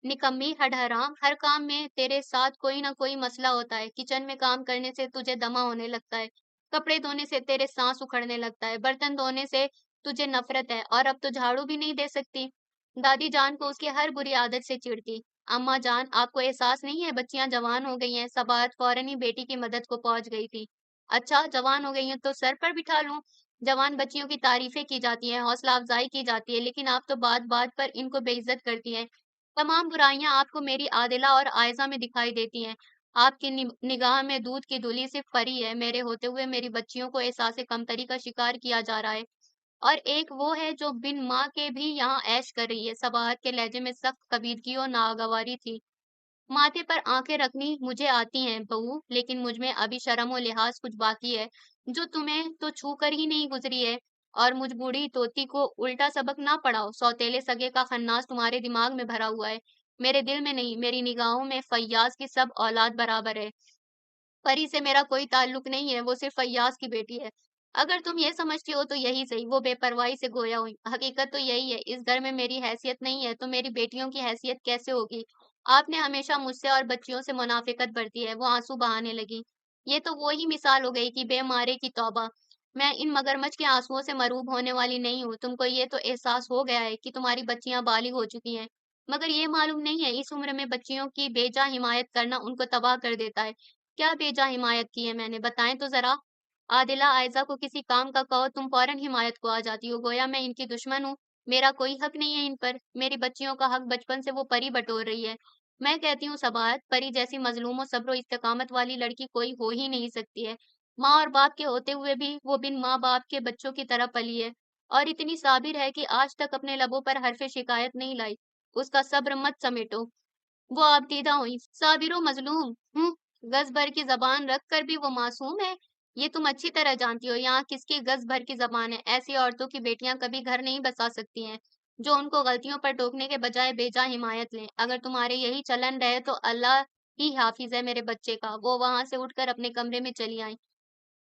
निकम्मी, हडहराम, हर काम में तेरे साथ कोई ना कोई मसला होता है। किचन में काम करने से तुझे दमा होने लगता है, कपड़े धोने से तेरे सांस उखड़ने लगता है, बर्तन धोने से तुझे नफरत है, और अब तो झाड़ू भी नहीं दे सकती। दादी जान को उसकी हर बुरी आदत से चिढ़ती। अम्मा जान, आपको एहसास नहीं है बच्चियां जवान हो गई हैं? सबात फौरन ही बेटी की मदद को पहुंच गई थी। अच्छा, जवान हो गई हैं तो सर पर बिठा लूं? जवान बच्चियों की तारीफें की जाती हैं, हौसला अफजाई की जाती है, लेकिन आप तो बात बात पर इनको बेइज्जत करती हैं। तमाम बुराइयां आपको मेरी आदिला और आयजा में दिखाई देती हैं। आपकी निगाह में दूध की धुली सिर्फ परी है। मेरे होते हुए मेरी बच्चियों को एहसास कमतरी का शिकार किया जा रहा है। और एक वो है जो बिन माँ के भी यहाँ ऐश कर रही है। सबाहत के लहजे में सख्त कबीरगी और नागवारी थी। माथे पर आंखें रखनी मुझे आती हैं बहू, लेकिन मुझ में अभी शर्म और लिहाज कुछ बाकी है जो तुम्हें तो छू कर ही नहीं गुजरी है। और मुझ बूढ़ी तोती को उल्टा सबक ना पढ़ाओ। सौतेले सगे का खन्नास तुम्हारे दिमाग में भरा हुआ है, मेरे दिल में नहीं। मेरी निगाहों में फैयाज की सब औलाद बराबर है। परी से मेरा कोई ताल्लुक नहीं है, वो सिर्फ फैयाज की बेटी है। अगर तुम ये समझती हो तो यही सही। वो बेपरवाही से गोया हुई। हकीकत तो यही है, इस घर में मेरी हैसियत नहीं है तो मेरी बेटियों की हैसियत कैसे होगी? आपने हमेशा मुझसे और बच्चियों से मुनाफिकत बरती है। वो आंसू बहाने लगी। ये तो वो ही मिसाल हो गई कि बेमारे की तौबा। मैं इन मगरमच्छ के आंसुओं से मरूब होने वाली नहीं हूँ। तुमको ये तो एहसास हो गया है कि तुम्हारी बच्चियां बालिग हो चुकी हैं, मगर ये मालूम नहीं है इस उम्र में बच्चियों की बेजा हिमायत करना उनको तबाह कर देता है। क्या बेजा हिमायत की है मैंने, बताएं तो जरा। आदिला, आयजा को किसी काम का कहो, तुम फौरन हिमायत को आ जाती हो, गोया मैं इनकी दुश्मन हूँ। मेरा कोई हक नहीं है इन पर। मेरी बच्चियों का हक बचपन से वो परी बटोर रही है। मैं कहती हूँ सबात, परी जैसी मजलूम और सब्र इस्तकामत वाली लड़की कोई हो ही नहीं सकती है। माँ और बाप के होते हुए भी वो बिन माँ बाप के बच्चों की तरह पली है। اور اتनी साबिर है कि आज तक अपने लबों पर हरफ शिकायत नहीं लाई। उसका सब्र मत समेटो। वो आपदीदा हुई। साबिरो मजलूम। गज भर की जबान रख कर भी वो मासूम है। ये तुम अच्छी तरह जानती हो यहाँ किसकी गज भर की जबान है। ऐसी औरतों की बेटियां कभी घर नहीं बसा सकती हैं जो उनको गलतियों पर टोकने के बजाय बेजा हिमायत लें। अगर तुम्हारे यही चलन रहे तो अल्लाह ही हाफिज है मेरे बच्चे का। वो वहां से उठकर अपने कमरे में चली आई।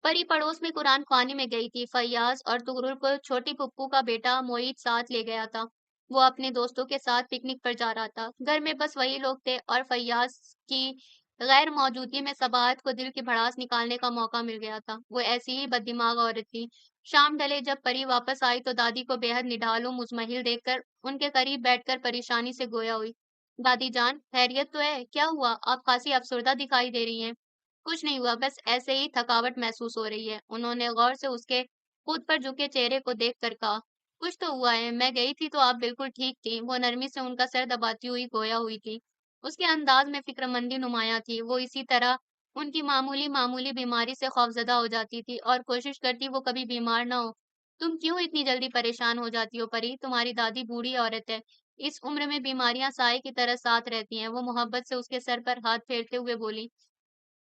परी पड़ोस में कुरान ख्वानी में गई थी। फैयाज और तुगरुल को छोटी पुप्पू का बेटा मोईद साथ ले गया था। वो अपने दोस्तों के साथ पिकनिक पर जा रहा था। घर में बस वही लोग थे और फैयाज की गैर मौजूदगी में सबाहत को दिल की भड़ास निकालने का मौका मिल गया था। वो ऐसी ही बददिमाग औरत थी। शाम ढले जब परी वापस आई तो दादी को बेहद निढालू मुजमहिल देखकर उनके करीब बैठकर परेशानी से गोया हुई। दादी जान, खैरियत तो है? क्या हुआ? आप खासी अफसरदा दिखाई दे रही हैं। कुछ नहीं हुआ, बस ऐसे ही थकावट महसूस हो रही है। उन्होंने गौर से उसके खुद पर झुके चेहरे को देखकर कहा। कुछ तो हुआ है, मैं गई थी तो आप बिल्कुल ठीक थी। वो नरमी से उनका सर दबाती हुई गोया हुई थी। उसके अंदाज में फिक्रमंदी नुमाया थी। वो इसी तरह उनकी मामूली मामूली बीमारी से खौफजदा हो जाती थी और कोशिश करती वो कभी बीमार ना हो। तुम क्यों इतनी जल्दी परेशान हो जाती हो परी? तुम्हारी दादी बूढ़ी औरत है। इस उम्र में बीमारियां साए की तरह साथ रहती हैं। वो मोहब्बत से उसके सर पर हाथ फेरते हुए बोली।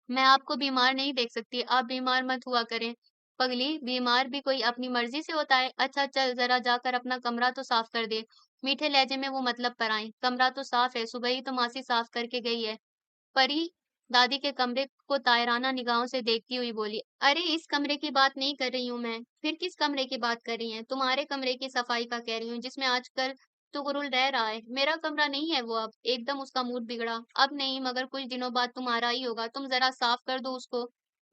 मैं आपको बीमार नहीं देख सकती, आप बीमार मत हुआ करें। पगली, बीमार भी कोई अपनी मर्जी से होता है। अच्छा चल, जरा जाकर अपना कमरा तो साफ कर दे। मीठे लहजे में वो मतलब पर आई। कमरा तो साफ है, सुबह ही तो मासी साफ करके गई है। परी दादी के कमरे को तायराना निगाहों से देखती हुई बोली। अरे इस कमरे की बात नहीं कर रही हूँ मैं। फिर किस कमरे की बात कर रही हैं? तुम्हारे कमरे की सफाई का कह रही हूँ जिसमें आजकल तुगरुल रह रहा है। मेरा कमरा नहीं है वो अब। एकदम उसका मूड बिगड़ा। अब नहीं मगर कुछ दिनों बाद तुम्हारा ही होगा। तुम जरा साफ कर दो उसको।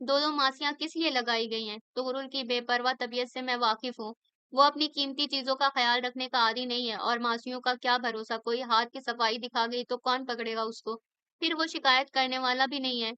दो दो मासियां किस लिए लगाई गई हैं? तुगरुल की बेपरवाह तबीयत से मैं वाकिफ हूँ। वो अपनी कीमती चीजों का ख्याल रखने का आदी नहीं है और मासियों का क्या भरोसा, कोई हाथ की सफाई दिखा गई तो कौन पकड़ेगा उसको। फिर वो शिकायत करने वाला भी नहीं है।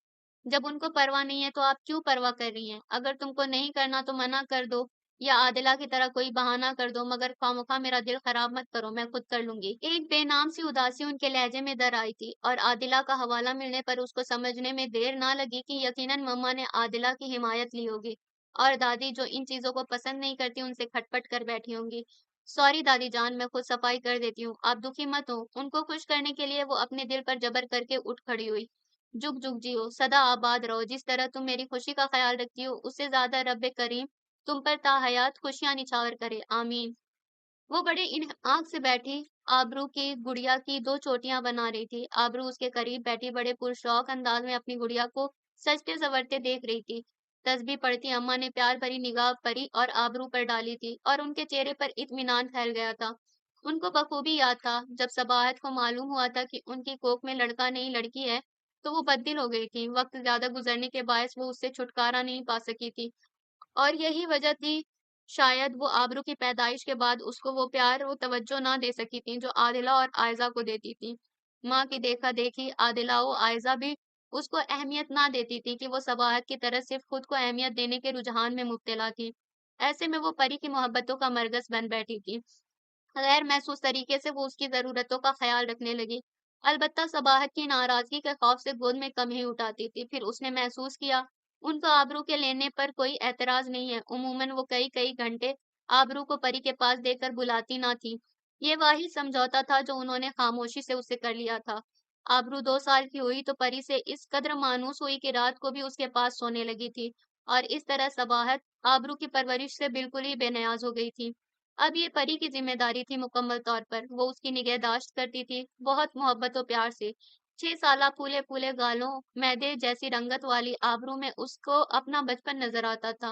जब उनको परवाह नहीं है तो आप क्यों परवाह कर रही हैं? अगर तुमको नहीं करना तो मना कर दो या आदिला की तरह कोई बहाना कर दो, मगर खामखा मेरा दिल खराब मत करो, मैं खुद कर लूंगी। एक बेनाम सी उदासी उनके लहजे में दर आई थी और आदिला का हवाला मिलने पर उसको समझने में देर ना लगी कि यकीनन मम्मा ने आदिला की हिमायत ली होगी और दादी जो इन चीजों को पसंद नहीं करती उनसे खटपट कर बैठी होंगी। सॉरी दादी जान, मैं खुद सफाई कर देती हूँ, आप दुखी मत हो। उनको खुश करने के लिए वो अपने दिल पर जबर करके उठ खड़ी हुई। जुग जुग जियो, सदा आबाद रहो। जिस तरह तुम मेरी खुशी का ख्याल रखती हो उससे ज्यादा रब्बे करीम तुम पर ताहयात खुशियां निछावर करे, आमीन। वो बड़े इन आंख से बैठी आबरू की गुड़िया की दो चोटियां बना रही थी। आबरू उसके करीब बैठी बड़े पुरशौक अंदाज में अपनी गुड़िया को सजते संवरते देख रही थी। तस्बीह पढ़ती अम्मा ने प्यार भरी निगाह परी और आबरू पर डाली थी और उनके चेहरे पर इत्मीनान फैल गया था। उनको बखूबी याद था जब सबाहत को मालूम हुआ था कि उनकी कोख में लड़का नहीं लड़की है तो वो बददिल हो गई थी। वक्त ज्यादा गुजरने के बायस वो उससे छुटकारा नहीं पा सकी थी और यही वजह थी शायद वो आबरू की पैदाइश के बाद उसको वो प्यार वो तवज्जो ना दे सकी थी जो आदिला और आयजा को देती थी। माँ की देखा देखी आदिला और आयजा भी उसको अहमियत ना देती थी कि वो सबाहत की तरह सिर्फ खुद को अहमियत देने के रुझान में मुब्तला थी। ऐसे में वो परी की मोहब्बतों का मरकज बन बैठी थी। गैर महसूस तरीके से वो उसकी ज़रूरतों का ख़्याल रखने लगी। अलबत्ता सबाहत की नाराज़गी के खौफ से गोद में कम ही उठाती थी। फिर उसने महसूस किया, उनको आबरू के लेने पर कोई एतराज़ नहीं है। उमूमन वो कई-कई घंटे आबरू को परी के पास देकर बुलाती ना थी। ये वाहिद समझौता था जो उन्होंने खामोशी से उससे कर लिया था। आबरू 2 साल की हुई तो परी से इस कदर मानूस हुई कि रात को भी उसके पास सोने लगी थी और इस तरह सबाहत आबरू की परवरिश से बिल्कुल ही बेनियाज़ हो गई थी। अब ये परी की जिम्मेदारी थी मुकम्मल तौर पर। वो उसकी निगहदाश्त करती थी, बहुत मोहब्बत और प्यार से। 6 साला फूले-फूले गालों, मैदे जैसी रंगत वाली आबरू में उसको अपना बचपन नज़र आता था।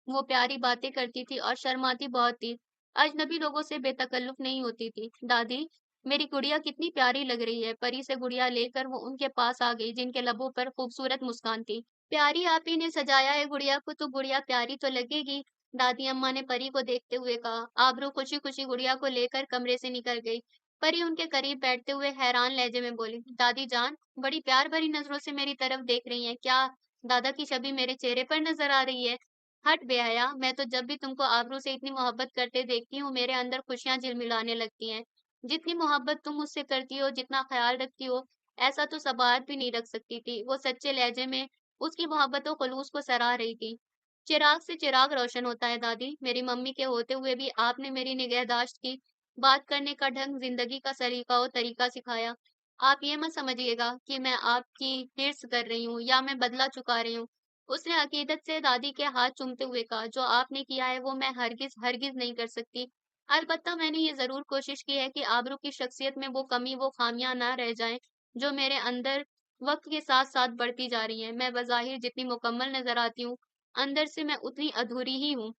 वो प्यारी बातें करती थी और शर्माती बहुत थी। अजनबी लोगों से बेतकल्लुफ़ नहीं होती थी। दादी, मेरी गुड़िया कितनी प्यारी लग रही है। परी से गुड़िया लेकर वो उनके पास आ गई जिनके लबों पर खूबसूरत मुस्कान थी। प्यारी आप ही ने सजाया है गुड़िया को तो गुड़िया प्यारी तो लगेगी। दादी अम्मा ने परी को देखते हुए कहा। आबरू खुशी खुशी गुड़िया को लेकर कमरे से निकल गई। परी उनके करीब बैठते हुए हैरान लहजे में बोली, दादी जान, बड़ी प्यार भरी नजरों से मेरी तरफ देख रही हैं। क्या दादा की छवि मेरे चेहरे पर नजर आ रही है? हट बेहया, मैं तो जब भी तुमको आबरू से इतनी मोहब्बत करते देखती हूँ मेरे अंदर खुशियां झिलमिलाने लगती हैं। जितनी मोहब्बत तुम मुझसे करती हो, जितना ख्याल रखती हो, ऐसा तो सबाहत भी नहीं रख सकती थी। वो सच्चे लहजे में उसकी मोहब्बत और खुलूस को सराह रही थी। चिराग से चिराग रोशन होता है दादी। मेरी मम्मी के होते हुए भी आपने मेरी निगहदाश्त की। बात करने का ढंग, जिंदगी का सलीका और तरीका सिखाया। आप ये मत समझिएगा कि मैं आपकी हिर्स कर रही हूँ या मैं बदला चुका रही हूँ। उसने अकीदत से दादी के हाथ चूमते हुए कहा, जो आपने किया है वो मैं हरगिज हरगिज नहीं कर सकती। अलबत्ता मैंने ये जरूर कोशिश की है कि आबरू की शख्सियत में वो कमी, वो खामियां ना रह जाएं जो मेरे अंदर वक्त के साथ साथ बढ़ती जा रही हैं। मैं बज़ाहिर जितनी मुकम्मल नजर आती हूँ, अंदर से मैं उतनी अधूरी ही हूँ।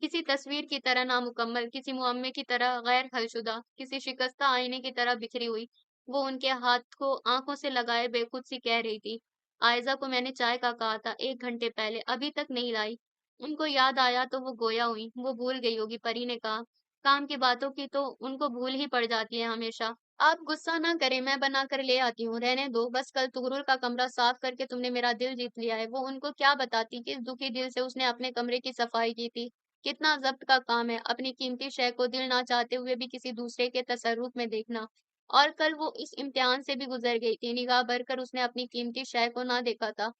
किसी तस्वीर की तरह नामुकम्मल, किसी मुअम्मे की तरह गैर हलशुदा, किसी शिकस्ता आईने की तरह बिखरी हुई। वो उनके हाथ को आंखों से लगाए बेखुद सी कह रही थी, आयजा को मैंने चाय का कहा था 1 घंटे पहले, अभी तक नहीं लाई। उनको याद आया तो वो गोया हुई। वो भूल गई होगी, परी ने कहा। काम की बातों की तो उनको भूल ही पड़ जाती है हमेशा। आप गुस्सा ना करें, मैं बना कर ले आती हूँ, रहने दो। बस कल तुगरुल का कमरा साफ करके तुमने मेरा दिल जीत लिया है। वो उनको क्या बताती किस दुखी दिल से उसने अपने कमरे की सफाई की थी। कितना ज़ब्त का काम है अपनी कीमती शय को दिल ना चाहते हुए भी किसी दूसरे के तसर्रुफ में देखना। और कल वो इस इम्तिहान से भी गुजर गई थी। निगाह भरकर उसने अपनी कीमती शय को ना देखा था।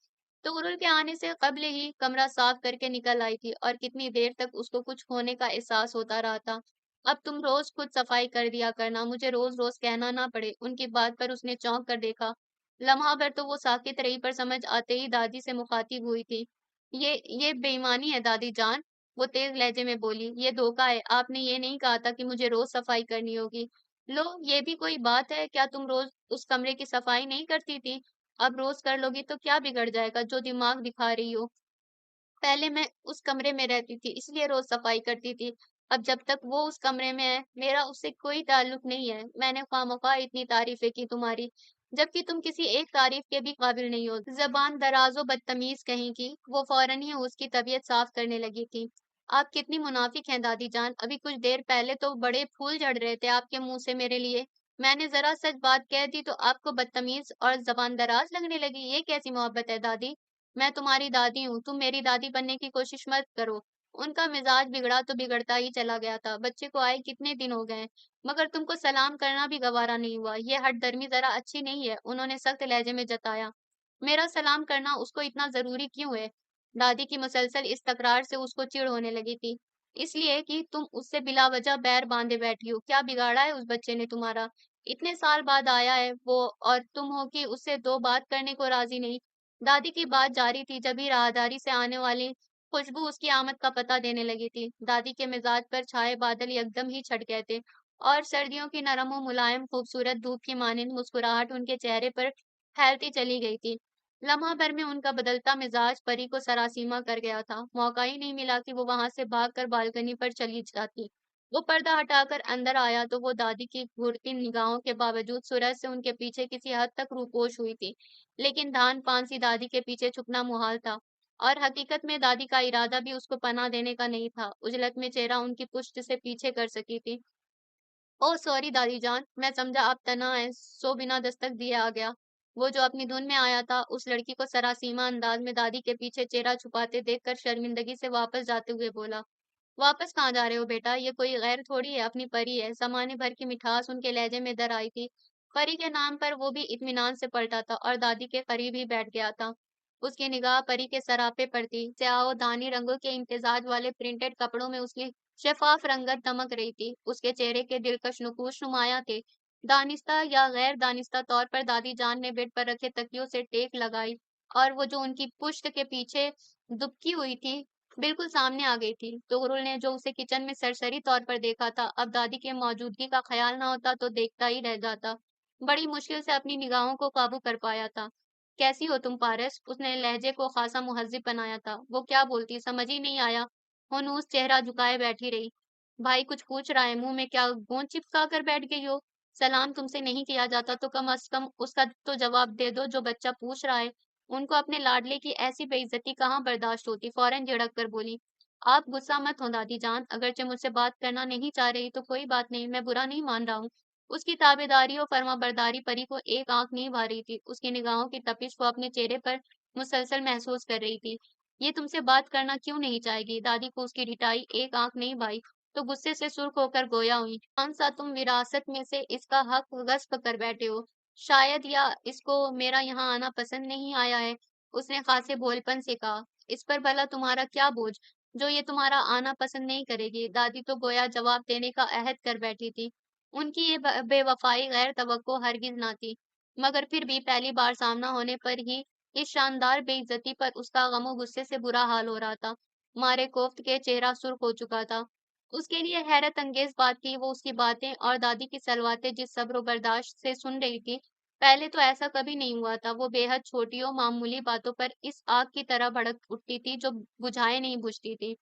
तुगरुल के आने से कब्ल ही कमरा साफ करके निकल आई थी और कितनी देर तक उसको कुछ खोने का एहसास होता रहा था। अब तुम रोज खुद सफाई कर दिया करना, मुझे रोज रोज कहना ना पड़े। उनकी बात पर उसने चौंक कर देखा। लम्हा भर तो वो साकित रही, पर समझ आते ही दादी से मुखातिब हुई थी। ये बेईमानी है दादी जान, वो तेज लहजे में बोली। ये धोखा है। आपने ये नहीं कहा था कि मुझे रोज सफाई करनी होगी। लो, ये भी कोई बात है? क्या तुम रोज उस कमरे की सफाई नहीं करती थी? अब रोज कर लोगी तो क्या बिगड़ जाएगा जो दिमाग दिखा रही हो? पहले मैं उस कमरे में रहती थी, इसलिए रोज सफाई करती थी। अब जब तक वो उस कमरे में है, मेरा उससे कोई ताल्लुक नहीं है। मैंने खामखा इतनी तारीफें की तुम्हारी, जबकि तुम किसी एक तारीफ के भी काबिल नहीं हो। जबान दराजो बदतमीज कहीं की। वो फौरन ही उसकी तबीयत साफ करने लगी थी। आप कितनी मुनाफिक हैं दादी जान। अभी कुछ देर पहले तो बड़े फूल झड़ रहे थे आपके मुंह से मेरे लिए। मैंने जरा सच बात कह दी तो आपको बदतमीज और जबान दराज लगने लगी। ये कैसी मोहब्बत है दादी? मैं तुम्हारी दादी हूँ, तुम मेरी दादी बनने की कोशिश मत करो। उनका मिजाज बिगड़ा तो बिगड़ता ही चला गया था। बच्चे को आए कितने दिन हो गए, मगर तुमको सलाम करना भी गवारा नहीं हुआ। ये हठधर्मी जरा अच्छी नहीं है, उन्होंने सख्त लहजे में जताया। मेरा सलाम करना उसको इतना जरूरी क्यों है? दादी की मुसलसल इस तकरार से उसको चिढ़ होने लगी थी। इसलिए कि तुम उससे बिला वजह बैर बांधे बैठी हो। क्या बिगाड़ा है उस बच्चे ने तुम्हारा? इतने साल बाद आया है वो, और तुम हो कि उससे दो बात करने को राजी नहीं। दादी की बात जारी थी, जब ही राहदारी से आने वाली खुशबू उसकी आमद का पता देने लगी थी। दादी के मिजाज पर छाए बादल एकदम ही छट गए थे, और सर्दियों की नरम और मुलायम खूबसूरत धूप की मानिंद मुस्कुराहट उनके चेहरे पर फैलती चली गई थी। लम्हा भर में उनका बदलता मिजाज परी को सरासीमा कर गया था। मौका ही नहीं मिला कि वो वहां से भागकर बालकनी पर चली जाती। वो पर्दा हटाकर अंदर आया तो वो दादी की घूरती निगाहों के बावजूद सूरज से उनके पीछे किसी हद तक रूपोश हुई थी। लेकिन धान पांसी दादी के पीछे छुपना मुहाल था, और हकीकत में दादी का इरादा भी उसको पनाह देने का नहीं था। उजलत में चेहरा उनकी पुश्त से पीछे कर सकी थी। ओह सॉरी दादी जान, मैं समझा आप तना है, सो बिना दस्तक दिए आ गया। वो जो अपनी धुन में आया था, उस लड़की को सरासीमा अंदाज में दादी के पीछे चेहरा छुपाते देखकर शर्मिंदगी से वापस जाते हुए बोला, वापस कहाँ जा रहे हो बेटा? ये कोई गैर थोड़ी है, अपनी परी है। ज़माने भर की मिठास उनके लहजे में दर आई थी। परी के नाम पर वो भी इत्मीनान से पलटा था और दादी के करीब ही बैठ गया था। उसकी निगाह परी के सरापे पर थी। स्याह और धानी रंगों के इम्तिजाज वाले प्रिंटेड कपड़ों में उसकी शफाफ रंगत दमक रही थी। उसके चेहरे के दिलकश नुकूश नुमाया थे। दानिस्ता या गैर दानिस्ता तौर पर दादी जान ने बेड पर रखे तकियों से टेक लगाई, और वो जो उनकी पुश्त के पीछे दुबकी हुई थी, बिल्कुल सामने आ गई थी। तुगरुल ने जो उसे किचन में सरसरी तौर पर देखा था, अब दादी की मौजूदगी का ख्याल न होता तो देखता ही रह जाता। बड़ी मुश्किल से अपनी निगाहों को काबू कर पाया था। कैसी हो तुम पारस? उसने लहजे को खासा मुहज्जिब बनाया था। वो क्या बोलती समझ ही नहीं आया। हुनूस चेहरा झुकाए बैठी रही। भाई कुछ पूछ रहा है, मुंह में क्या गोंद चिपका कर बैठ गई हो? सलाम तुमसे नहीं किया जाता तो कम अज कम उसका तो जवाब दे दो जो बच्चा पूछ रहा है। उनको अपने लाडले की ऐसी बेइज्जती कहाँ बर्दाश्त होती। फौरन झिड़क कर बोली, आप गुस्सा मत हो दादी जान, अगरचे मुझसे बात करना नहीं चाह रही तो कोई बात नहीं, मैं बुरा नहीं मान रहा हूँ। उसकी ताबेदारी और फर्माबरदारी परी को एक आंख नहीं भा रही थी। उसकी निगाहों की तपिश को अपने चेहरे पर मुसलसल महसूस कर रही थी। ये तुमसे बात करना क्यों नहीं चाहेगी? दादी को उसकी रिटाई एक आंख नहीं भाई, तो गुस्से से सुर्ख होकर गोया हुई। कौन सा तुम विरासत में से इसका हक गस्प कर बैठे हो? शायद, या इसको मेरा यहाँ आना पसंद नहीं आया है, उसने खासे भोलपन से कहा। इस पर भला तुम्हारा क्या बोझ, जो ये तुम्हारा आना पसंद नहीं करेगी। दादी तो गोया जवाब देने का अहद कर बैठी थी। उनकी ये बेवफाई गैर तवक्को हरगिज ना थी, मगर फिर भी पहली बार सामना होने पर ही इस शानदार बेइज्जती पर उसका गमो गुस्से से बुरा हाल हो रहा था। मारे कोफ्त के चेहरा सुर्ख हो चुका था। उसके लिए हैरत अंगेज बात थी, वो उसकी बातें और दादी की सलवातें जिस सब्र व बर्दाश्त से सुन रही थी, पहले तो ऐसा कभी नहीं हुआ था। वो बेहद छोटी और मामूली बातों पर इस आग की तरह भड़क उठती थी जो बुझाए नहीं बुझती थी।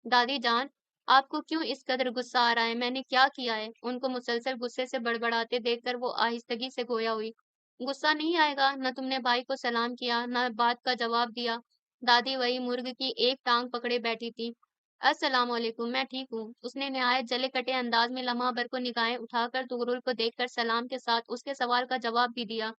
दादी जान, आपको क्यों इस कदर गुस्सा आ रहा है? मैंने क्या किया है? उनको मुसलसल गुस्से से बड़बड़ाते देखकर वो आहिस्तगी से गोया हुई। गुस्सा नहीं आएगा? न तुमने भाई को सलाम किया, न बात का जवाब दिया। दादी वही मुर्ग की एक टांग पकड़े बैठी थी। अस्सलाम वालेकुम, मैं ठीक हूँ। उसने निहायत जले कटे अंदाज में लम्हा भर को निगाहें उठाकर तुगरुल को देखकर सलाम के साथ उसके सवाल का जवाब भी दिया।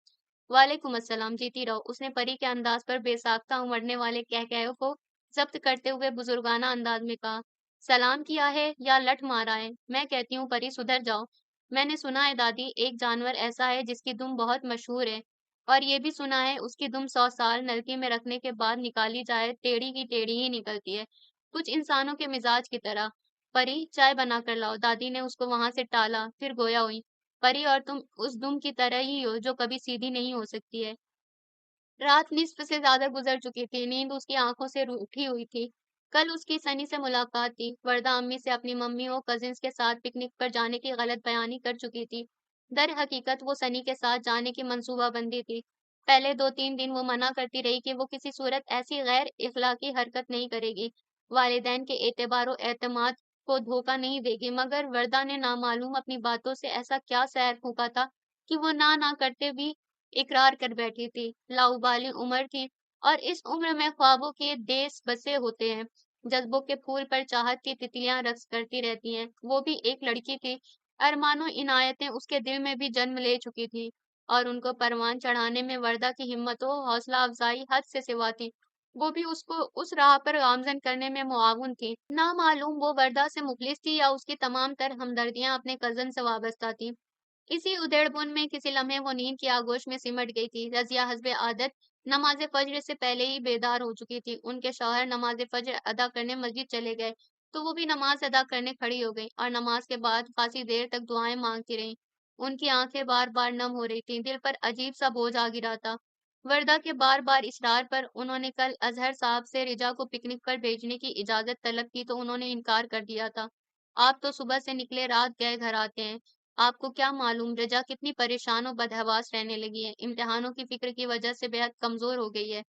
वालेकुम अस्सलाम, जीती रहो। उसने परी के अंदाज पर बेसाख्ता उमड़ने वाले कहकहों को जब्त करते हुए बुजुर्गाना अंदाज में कहा। सलाम किया है या लठ मारा है? मैं कहती हूँ परी सुधर जाओ। मैंने सुना है दादी, एक जानवर ऐसा है जिसकी दुम बहुत मशहूर है, और ये भी सुना है उसकी दुम 100 साल नलकी में रखने के बाद निकाली जाए टेढ़ी की टेढ़ी ही निकलती है, कुछ इंसानों के मिजाज की तरह। परी, चाय बना कर लाओ। दादी ने उसको वहां से टाला, फिर गोया हुई। परी, और तुम उस दुम की तरह ही हो जो कभी सीधी नहीं हो सकती है। रात निस्फ से ज्यादा गुजर चुकी थी, नींद उसकी आंखों से रूठी हुई थी। कल उसकी सनी से मुलाकात थी। वर्दा अम्मी से अपनी मम्मी और कजिन्स के साथ पिकनिक पर जाने की गलत बयानी कर चुकी थी। दर हकीकत वो सनी के साथ जाने की मंसूबाबंदी थी। पहले 2-3 दिन वो मना करती रही कि वो किसी सूरत ऐसी गैर इखलाकी हरकत नहीं करेगी, वालिदैन के एतबार एतमाद को धोखा नहीं देगी, मगर वर्दा ने नामालूम अपनी बातों से ऐसा क्या सैर फूका था कि वो ना करते भी इकरार कर बैठी थी। लाउबाली उम्र थी, और इस उम्र में ख्वाबों के देश बसे होते हैं। जज्बों के फूल पर चाहत की तितलियां रक्स करती रहती हैं। वो भी एक लड़की थी। अरमानो इनायतें उसके दिल में भी जन्म ले चुकी थी, और उनको परवान चढ़ाने में वर्दा की हिम्मतों हौसला अफजाई हद से सिवा थी। वो भी उसको उस राह पर गामजन करने में मुआवुन थी। ना मालूम वो वर्दा से मुखलिस थी या उसकी तमाम तर हमदर्दियां अपने कजन से वाबस्ता थी। इसी उधेड़-बुन में किसी लम्हे वो नींद की आगोश में सिमट गई थी। रज़िया हस्बे आदत नमाज़ फ़ज्र से पहले ही बेदार हो चुकी थी। उनके शौहर नमाज़ फ़ज्र अदा करने मस्जिद चले गए, तो वो भी नमाज़ अदा करने खड़ी हो गई और नमाज के बाद खासी देर तक दुआएं मांगती रहीं। उनकी आंखें बार-बार नम हो रही थीं, दिल पर अजीब-सा बोझ आ गिरा था। वर्दा के बार-बार इसरार पर उन्होंने कल अज़हर साहब से रिजा को पिकनिक पर भेजने की इजाज़त तलब की तो उन्होंने इनकार कर दिया था। आप तो सुबह से निकले रात गए घर आते हैं। आपको क्या मालूम रजा कितनी परेशान और बदहवास रहने लगी है, इम्तिहानों की फिक्र की वजह से बेहद कमजोर हो गई है।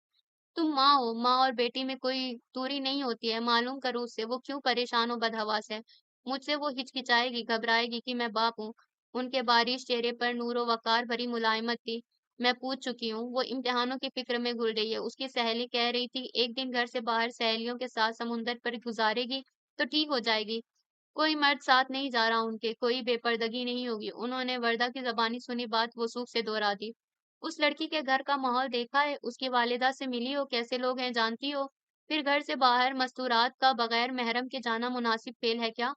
तुम माँ हो, माँ और बेटी में कोई दूरी नहीं होती है, मालूम करो उससे वो क्यों परेशान और बदहवास है। मुझसे वो हिचकिचाएगी, घबराएगी कि मैं बाप हूँ। उनके बारिश चेहरे पर नूरो वकार भरी मुलायमत थी। मैं पूछ चुकी हूँ, वो इम्तिहानों की फिक्र में घुल रही है। उसकी सहेली कह रही थी एक दिन घर से बाहर सहेलियों के साथ समुंदर पर गुजारेगी तो ठीक हो जाएगी। कोई मर्द साथ नहीं जा रहा उनके, कोई बेपर्दगी नहीं होगी। उन्होंने वर्दा की ज़बानी सुनी बात वसूख से दोहरा दी। उस लड़की के घर का माहौल देखा है? उसकी वालिदा से मिली हो? कैसे लोग हैं जानती हो? फिर घर से बाहर मस्तूरात का बगैर महरम के जाना मुनासिब फेल है क्या?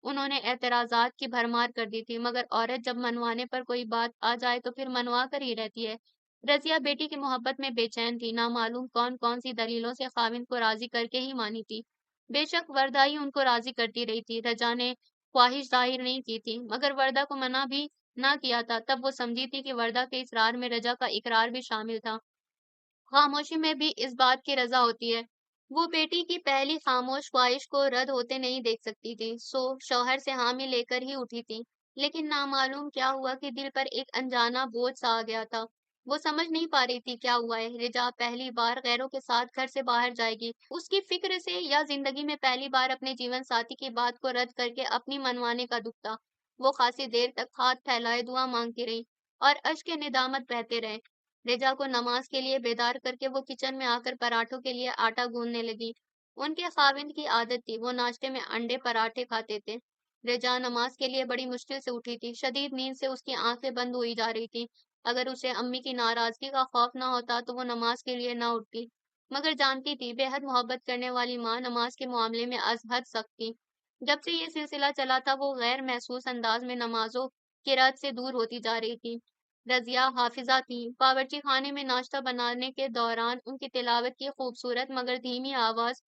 उन्होंने एतराज़ात की भरमार कर दी थी, मगर औरत जब मनवाने पर कोई बात आ जाए तो फिर मनवा कर ही रहती है। रज़िया बेटी की मोहब्बत में बेचैन थी, ना मालूम कौन-कौन सी दलीलों से ख़ाविंद को राज़ी करके ही मानी थी। बेशक वर्दा ही उनको राज़ी करती रही थी, रज़ा ने ख्वाहिश ज़ाहिर नहीं की थी, मगर वर्दा को मना भी ना किया था, तब वो समझी थी कि वर्दा के इसरार में रज़ा का इकरार भी शामिल था। खामोशी में भी इस बात की रज़ा होती है। वो बेटी की पहली खामोश ख्वाहिश को रद्द होते नहीं देख सकती थी, सो शौहर से हामी लेकर ही उठी थी। लेकिन नामालूम क्या हुआ कि दिल पर एक अनजाना बोझ सा आ गया था। वो समझ नहीं पा रही थी क्या हुआ है। रिजा पहली बार गैरों के साथ घर से बाहर जाएगी, उसकी फिक्र से, या जिंदगी में पहली बार अपने जीवन साथी की बात को रद्द करके अपनी मनवाने का दुख था। वो खासी देर तक हाथ फैलाए दुआ मांगती रही, और अश्क निदामत बहते रहे। रेजा को नमाज के लिए बेदार करके वो किचन में आकर पराठों के लिए आटा गूंदने लगी। उनके खाविंद की आदत थी, वो नाश्ते में अंडे पराठे खाते थे। रेजा नमाज के लिए बड़ी मुश्किल से उठी थी, शदीद नींद से उसकी आंखें बंद हुई जा रही थी। अगर उसे अम्मी की नाराजगी का खौफ ना होता तो वो नमाज के लिए ना उठती, मगर जानती थी बेहद मोहब्बत करने वाली माँ नमाज के मामले में अजहद सख्त थी। जब से ये सिलसिला चला था वो गैर महसूस अंदाज में नमाजों किरात से दूर होती जा रही थी। رضیہ حافظہ تھیں۔ باورچی خانے میں ناشتہ بنانے کے دوران ان کی تلاوت کی خوبصورت مگر دھیمی آواز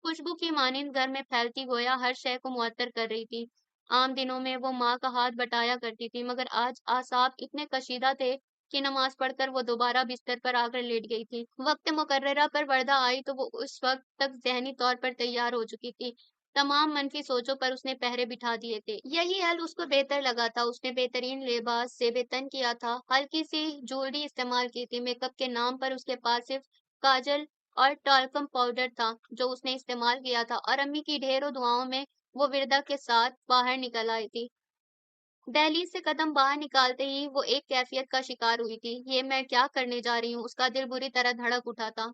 خوشبو کی مانند گھر میں پھیلتی گویا ہر شے کو معطر کر رہی تھی۔ عام دنوں میں وہ ماں کا ہاتھ بٹایا کرتی تھی، مگر آج اعصاب اتنے کشیدہ تھے کہ نماز پڑھ کر وہ دوبارہ بستر پر آ کر لیٹ گئی تھی۔ وقت مقررہ پر وردہ آئی تو وہ اس وقت تک ذہنی طور پر تیار ہو چکی تھی۔ تمام منفی سوچوں پر اس نے پہرے بٹھا دیے تھے۔ یہی حل اس کو بہتر لگا تھا۔ اس نے بہترین لباس سے بے تن کیا تھا، ہلکی سی جوڑی استعمال کی تھی۔ میک اپ کے نام پر اس کے پاس صرف کاجل اور ٹالکم پاؤڈر تھا جو اس نے استعمال کیا تھا، اور امی کی ڈھیروں دعاؤں میں وہ وردہ کے ساتھ باہر نکل آئی تھی۔ دہلیز سے قدم باہر نکالتے ہی وہ ایک کیفیت کا شکار ہوئی تھی۔ یہ میں کیا کرنے جا رہی ہوں؟ اس کا دل بری طرح دھڑک اٹھا تھا۔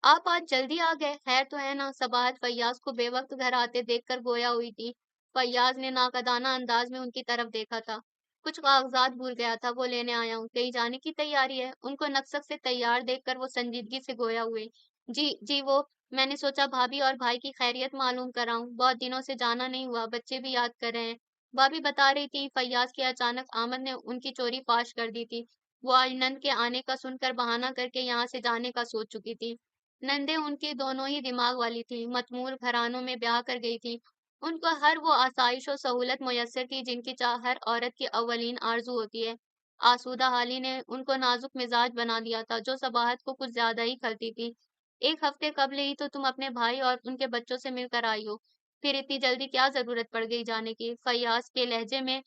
آپ آج جلدی آ گئے، خیر تو ہے نا؟ صباحت فیاض کو بے وقت گھر آتے دیکھ کر گویا ہوئی تھی۔ فیاض نے ناقدانہ انداز میں ان کی طرف دیکھا تھا۔ کچھ کاغذات بھول گیا تھا، وہ لینے آیا ہوں۔ کہیں جانے کی تیاری ہے؟ ان کو نقشت سے تیار دیکھ کر وہ سنجیدگی سے گویا ہوئے۔ جی جی وہ میں نے سوچا بھابھی اور بھائی کی خیریت معلوم کراؤں، بہت دنوں سے جانا نہیں ہوا، بچے بھی یاد کر رہے ہیں۔ بھابھی بتا رہی تھی۔ فیاض کی اچانک آمد نے ان کی چوری فاش کر دی تھی۔ وہ آج نند کے آنے کا سن کر بہانہ کر کے یہاں سے جانے کا سوچ چکی تھی۔ نندیں ان کی دونوں ہی دماغ والی تھیں، متمول گھرانوں میں بیاہ کر گئی تھیں۔ ان کو ہر وہ آسائش و سہولت میسر تھی جن کی چاہ ہر عورت کی اولین آرزو ہوتی ہے۔ آسودہ حالی نے ان کو نازک مزاج بنا دیا تھا، جو صباحت کو کچھ زیادہ ہی کھلتی تھی۔ ایک ہفتے قبل ہی تو تم اپنے بھائی اور ان کے بچوں سے مل کر آئی ہو، پھر اتنی جلدی کیا ضرورت پڑ گئی جانے کی؟ فیاض کے لہجے میں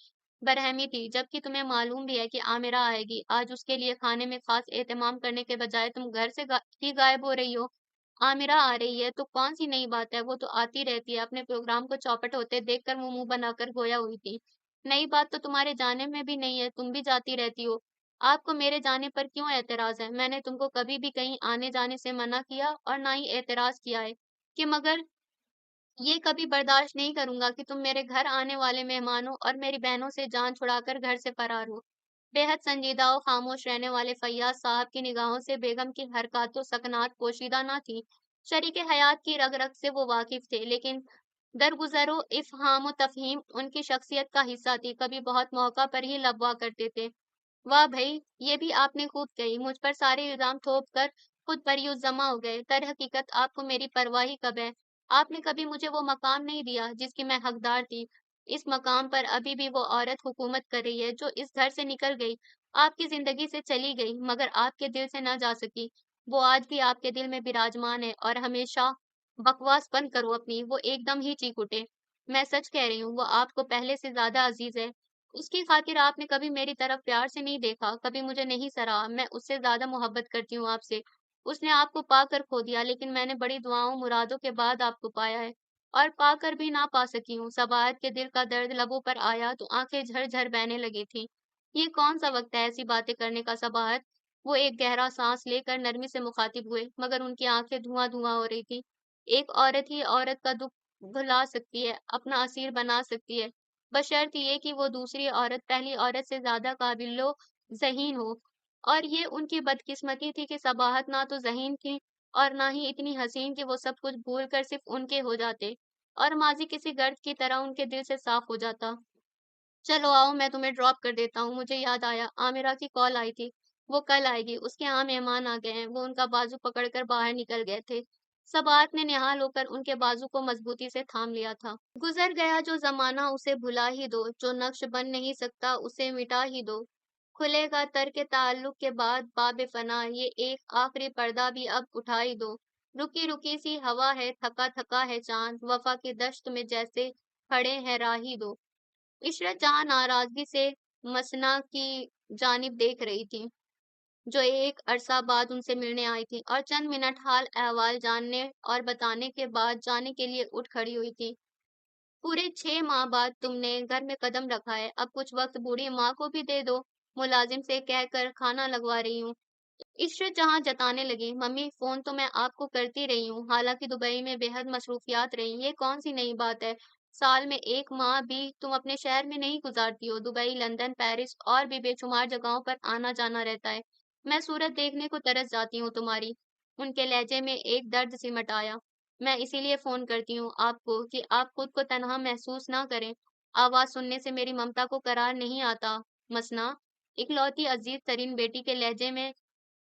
برہمی تھی۔ جبکہ تمہیں معلوم بھی ہے کہ عامرہ آئے گی، آج اس کے لیے کھانے میں خاص اہتمام کرنے کے بجائے تم گھر سے ہی غائب ہو رہی ہو۔ عامرہ آ رہی ہے تو کون سی نئی بات ہے؟ وہ تو آتی رہتی ہے۔ اپنے پروگرام کو چوپٹ ہوتے دیکھ کر وہ منہ بنا کر گویا ہوئی تھی۔ نئی بات تو تمہارے جانے میں بھی نہیں ہے، تم بھی جاتی رہتی ہو۔ آپ کو میرے جانے پر کیوں اعتراض ہے؟ میں نے تم کو کبھی بھی کہیں آنے جانے سے منع کیا اور نہ ہی اعتراض کیا ہے کہ مگر یہ کبھی برداشت نہیں کروں گا کہ تم میرے گھر آنے والے مہمانوں اور میری بہنوں سے جان چھڑا کر گھر سے فرار ہو۔ بے حد سنجیدہ و خاموش رہنے والے فیاض صاحب کی نگاہوں سے بیگم کی حرکات و سکنات پوشیدہ نہ تھی۔ شریک حیات کی رگ رگ سے وہ واقف تھے، لیکن درگزر و افہام و تفہیم ان کی شخصیت کا حصہ تھی۔ کبھی بہت موقع پر ہی لبوا کرتے تھے۔ واہ بھئی، یہ بھی آپ نے خوب کہی، مجھ پر سارے الزام تھوپ کر خود پر یوں جمع ہو گئے۔ در حقیقت آپ کو میری پرواہ ہی کب ہے؟ آپ نے کبھی مجھے وہ مقام نہیں دیا جس کی میں حقدار تھی۔ اس مقام پر ابھی بھی وہ عورت حکومت کر رہی ہے جو اس گھر سے نکل گئی، آپ کی زندگی سے چلی گئی، مگر آپ کے دل سے نہ جا سکی۔ وہ آج بھی آپ کے دل میں براجمان ہے، اور ہمیشہ بکواس بند کرو اپنی۔ وہ ایک دم ہی چیخ اٹھے۔ میں سچ کہہ رہی ہوں، وہ آپ کو پہلے سے زیادہ عزیز ہے۔ اس کی خاطر آپ نے کبھی میری طرف پیار سے نہیں دیکھا، کبھی مجھے نہیں سراہا۔ میں اس سے زیادہ محبت کرتی ہوں آپ سے۔ اس نے آپ کو پا کر کھو دیا، لیکن میں نے بڑی دعاؤں مرادوں کے بعد آپ کو پایا ہے، اور پا کر بھی نہ پا سکی ہوں۔ صباحت کے دل کا درد لبوں پر آیا تو آنکھیں جھر جھر بہنے لگی تھیں۔ یہ کون سا وقت ہے ایسی باتیں کرنے کا صباحت؟ وہ ایک گہرا سانس لے کر نرمی سے مخاطب ہوئے، مگر ان کی آنکھیں دھواں دھواں ہو رہی تھی۔ ایک عورت ہی عورت کا دکھ بھلا سکتی ہے، اپنا اسیر بنا سکتی ہے، بشرط یہ کہ وہ دوسری عورت پہلی عورت سے زیادہ قابل و ذہین ہو۔ اور یہ ان کی بدقسمتی تھی کہ صباحت نہ تو ذہین تھی اور نہ ہی اتنی حسین کہ وہ سب کچھ بھول کر صرف ان کے ہو جاتے، اور ماضی کسی گرد کی طرح ان کے دل سے صاف ہو جاتا۔ چلو آؤ، میں تمہیں ڈراپ کر دیتا ہوں۔ مجھے یاد آیا، عامرہ کی کال آئی تھی، وہ کل آئے گی، اس کے یہاں مہمان آ گئے ہیں۔ وہ ان کا بازو پکڑ کر باہر نکل گئے تھے۔ سبات نے نہال ہو کر ان کے بازو کو مضبوطی سے تھام لیا تھا۔ گزر گیا جو زمانہ اسے بھلا ہی دو، جو نقش بن نہیں سکتا اسے مٹا ہی دو۔ کھلے گا ترک تعلق کے بعد باب فنا، یہ ایک آخری پردہ بھی اب اٹھا ہی دو۔ رکی رکی سی ہوا ہے، تھکا تھکا ہے چاند، وفا کی دشت میں جیسے کھڑے ہیں راہی دو۔ عشرت جہاں ناراضگی سے مسنا کی جانب دیکھ رہی تھی، جو ایک عرصہ بعد ان سے ملنے آئی تھی، اور چند منٹ حال احوال جاننے اور بتانے کے بعد جانے کے لیے اٹھ کھڑی ہوئی تھی۔ پورے 6 ماہ بعد تم نے گھر میں قدم رکھا ہے، اب کچھ وقت بوڑھی ماں کو بھی دے دو، ملازم سے کہہ کر کھانا لگوا رہی ہوں۔ عشرت جہاں جتانے لگی، ممی فون تو میں آپ کو کرتی رہی ہوں، حالانکہ دبئی میں بے حد مصروفیات رہی، یہ کون سی نئی بات ہے؟ سال میں 1 ماہ بھی تم اپنے شہر میں نہیں گزارتی ہو؟ دبئی، لندن، پیرس اور بھی بے شمار جگہوں پر آنا جانا رہتا ہے، میں صورت دیکھنے کو ترس جاتی ہوں تمہاری۔ ان کے لہجے میں ایک درد سمٹ آیا۔ میں اسی لیے فون کرتی ہوں آپ کو کہ آپ خود کو تنہا محسوس نہ کریں۔ آواز سننے سے میری ممتا کو قرار نہیں آتا، مسنا۔ इकलौती अजीज तरीन बेटी के लहजे में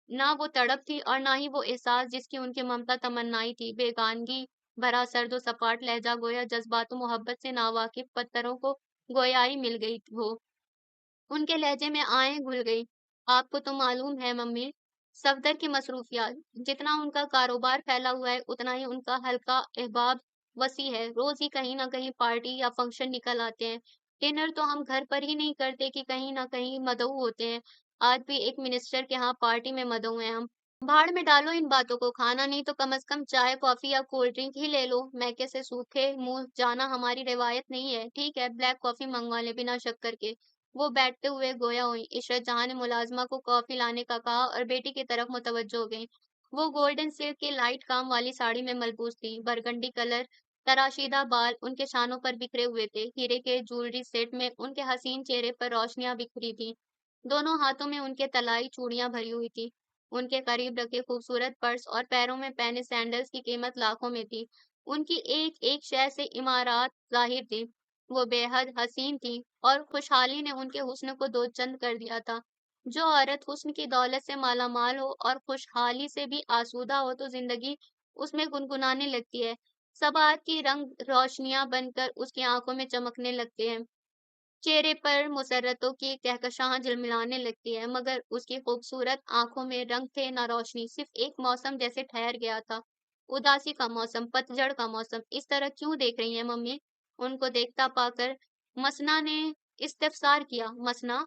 ना वो तड़प थी और ना ही वो एहसास जिसकी उनकी ममता तमन्नाई थी। बेगानगी भरा सर्द सपाट लहजा गोया जज्बातों मोहब्बत से नावाकिफ पत्थरों को गोयाई मिल गई हो। उनके लहजे में आए घुल गई। आपको तो मालूम है मम्मी, सफदर की मसरूफियात, जितना उनका कारोबार फैला हुआ है उतना ही उनका हल्का अहबाब वसी है। रोज ही कहीं ना कहीं पार्टी या फंक्शन निकल आते हैं। डिनर तो हम घर पर ही नहीं करते कि कहीं ना कहीं मदऊ होते हैं। आज भी एक मिनिस्टर के यहाँ पार्टी में मदऊ हैं हम। भाड़ में डालो इन बातों को, खाना नहीं तो कम से कम चाय कॉफी या कोल्ड ड्रिंक ही ले लो। मैके से सूखे मुंह जाना हमारी रिवायत नहीं है। ठीक है, ब्लैक कॉफी मंगवा ले बिना शक्कर के। वो बैठते हुए गोया हुई। इशरत जहां ने मुलाजिमा को कॉफी लाने का कहा और बेटी की तरफ मुतवज्जो हो गई। वो गोल्डन सिल्क की लाइट काम वाली साड़ी में मलबूस थी। बरगंडी कलर तराशीदा बाल उनके शानों पर बिखरे हुए थे। हीरे के ज्वेलरी सेट में उनके हसीन चेहरे पर रोशनियां बिखरी थी। दोनों हाथों में उनके तलाई चूड़ियां भरी हुई थी। उनके करीब रखे खूबसूरत पर्स और पैरों में पहने सैंडल्स की कीमत लाखों में थी। उनकी एक एक शय से इमारत जाहिर थी। वो बेहद हसीन थी और खुशहाली ने उनके हुस्न को दो चंद कर दिया था। जो औरत हुस्न की दौलत से मालामाल हो और खुशहाली से भी आसूदा हो तो जिंदगी उसमें गुनगुनाने लगती है। सबात की रंग रोशनियां बनकर उसकी आंखों में चमकने लगते हैं। चेहरे पर मुसर्रतों की कहकशां झिलमिलाने लगती है, मगर उसकी खूबसूरत आंखों में रंग थे ना रोशनी। सिर्फ एक मौसम जैसे ठहर गया था। उदासी का मौसम, पतझड़ का मौसम। इस तरह क्यों देख रही हैं मम्मी? उनको देखता पाकर मसना ने इस्तफसार किया। मसना,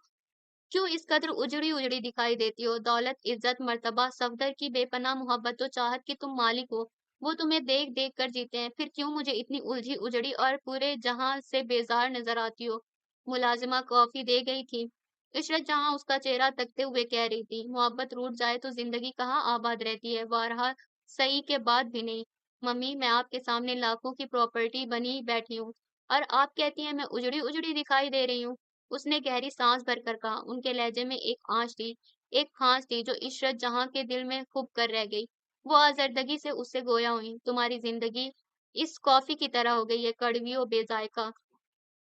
क्यों इस कदर उजड़ी उजड़ी दिखाई देती हो? दौलत, इज्जत, मर्तबा, सफदर की बेपनाह मोहब्बत, चाहत की तुम मालिक हो। वो तुम्हें देख देख कर जीते हैं, फिर क्यों मुझे इतनी उलझी उजड़ी और पूरे जहां से बेजार नजर आती हो? मुलाजिमा कॉफी दे गई थी। इशरत जहां उसका चेहरा तकते हुए कह रही थी, मोहब्बत रूठ जाए तो जिंदगी कहाँ आबाद रहती है, बारहा सही के बाद भी नहीं। मम्मी, मैं आपके सामने लाखों की प्रॉपर्टी बनी बैठी हूँ और आप कहती हैं मैं उजड़ी उजड़ी दिखाई दे रही हूँ। उसने गहरी सांस भरकर कहा। उनके लहजे में एक आंच थी, एक खांस थी जो इशरत जहां के दिल में खुब कर रह गई। वो आजर्दगी से उससे गोया हुई। तुम्हारी जिंदगी इस कॉफी की तरह हो गई है, कड़वी और बेजायका।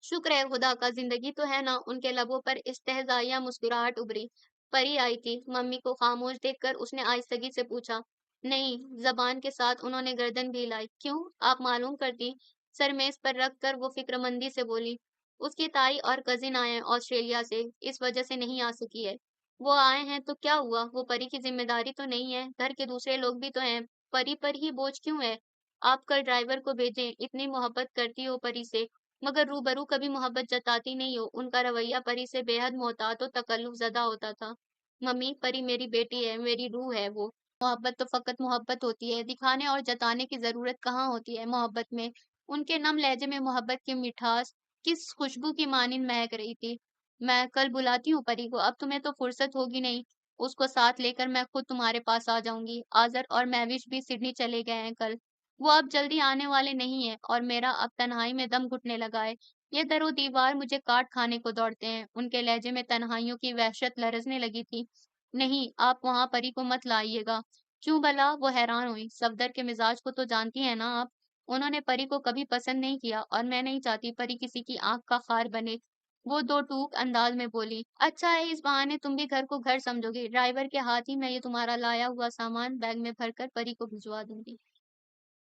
शुक्र है खुदा का, जिंदगी तो है ना। उनके लबों पर इस्तेहजाइया मुस्कुराहट उभरी। परी आई थी। मम्मी को खामोश देखकर उसने आहिस्तगी से पूछा। नहीं, जबान के साथ उन्होंने गर्दन भी हिलाई। क्यों, आप मालूम करती? सर मेज पर रख कर वो फिक्रमंदी से बोली। उसकी ताई और कजिन आए हैं ऑस्ट्रेलिया से, इस वजह से नहीं आ सकी है। वो आए हैं तो क्या हुआ, वो परी की जिम्मेदारी तो नहीं है? घर के दूसरे लोग भी तो हैं। परी पर ही बोझ क्यों है? आप कल ड्राइवर को भेजें, इतनी मोहब्बत करती हो परी से, मगर रूबरू कभी मोहब्बत जताती नहीं हो। उनका रवैया परी से बेहद मोहतात और तकल्लुफ़ ज़दा होता था। मम्मी, परी मेरी बेटी है, मेरी रूह है वो। मोहब्बत तो फ़कत मोहब्बत होती है, दिखाने और जताने की ज़रूरत कहाँ होती है मोहब्बत में। उनके नम लहजे में मोहब्बत की मिठास किस खुशबू की मानिंद महक रही थी। मैं कल बुलाती हूँ परी को, अब तुम्हें तो फुर्सत होगी नहीं। उसको साथ लेकर मैं खुद तुम्हारे पास आ जाऊंगी। आज़र और महविश भी सिडनी चले गए हैं कल। वो अब जल्दी आने वाले नहीं हैं और मेरा अब तन्हाई में दम घुटने लगा है। ये दरो दीवार मुझे काट खाने को दौड़ते हैं। उनके लहजे में तन्हाइयों की वहशत लरजने लगी थी। नहीं, आप वहां परी को मत लाइएगा। क्यों भला? वो हैरान हुई। सफदर के मिजाज को तो जानती हैं ना आप। उन्होंने परी को कभी पसंद नहीं किया और मैं नहीं चाहती परी किसी की आंख का खार बने। वो दो टूक अंदाज में बोली। अच्छा है, इस बहाने तुम भी घर को घर समझोगे। ड्राइवर के हाथ ही मैं ये तुम्हारा लाया हुआ सामान बैग में भरकर परी को भिजवा दूंगी।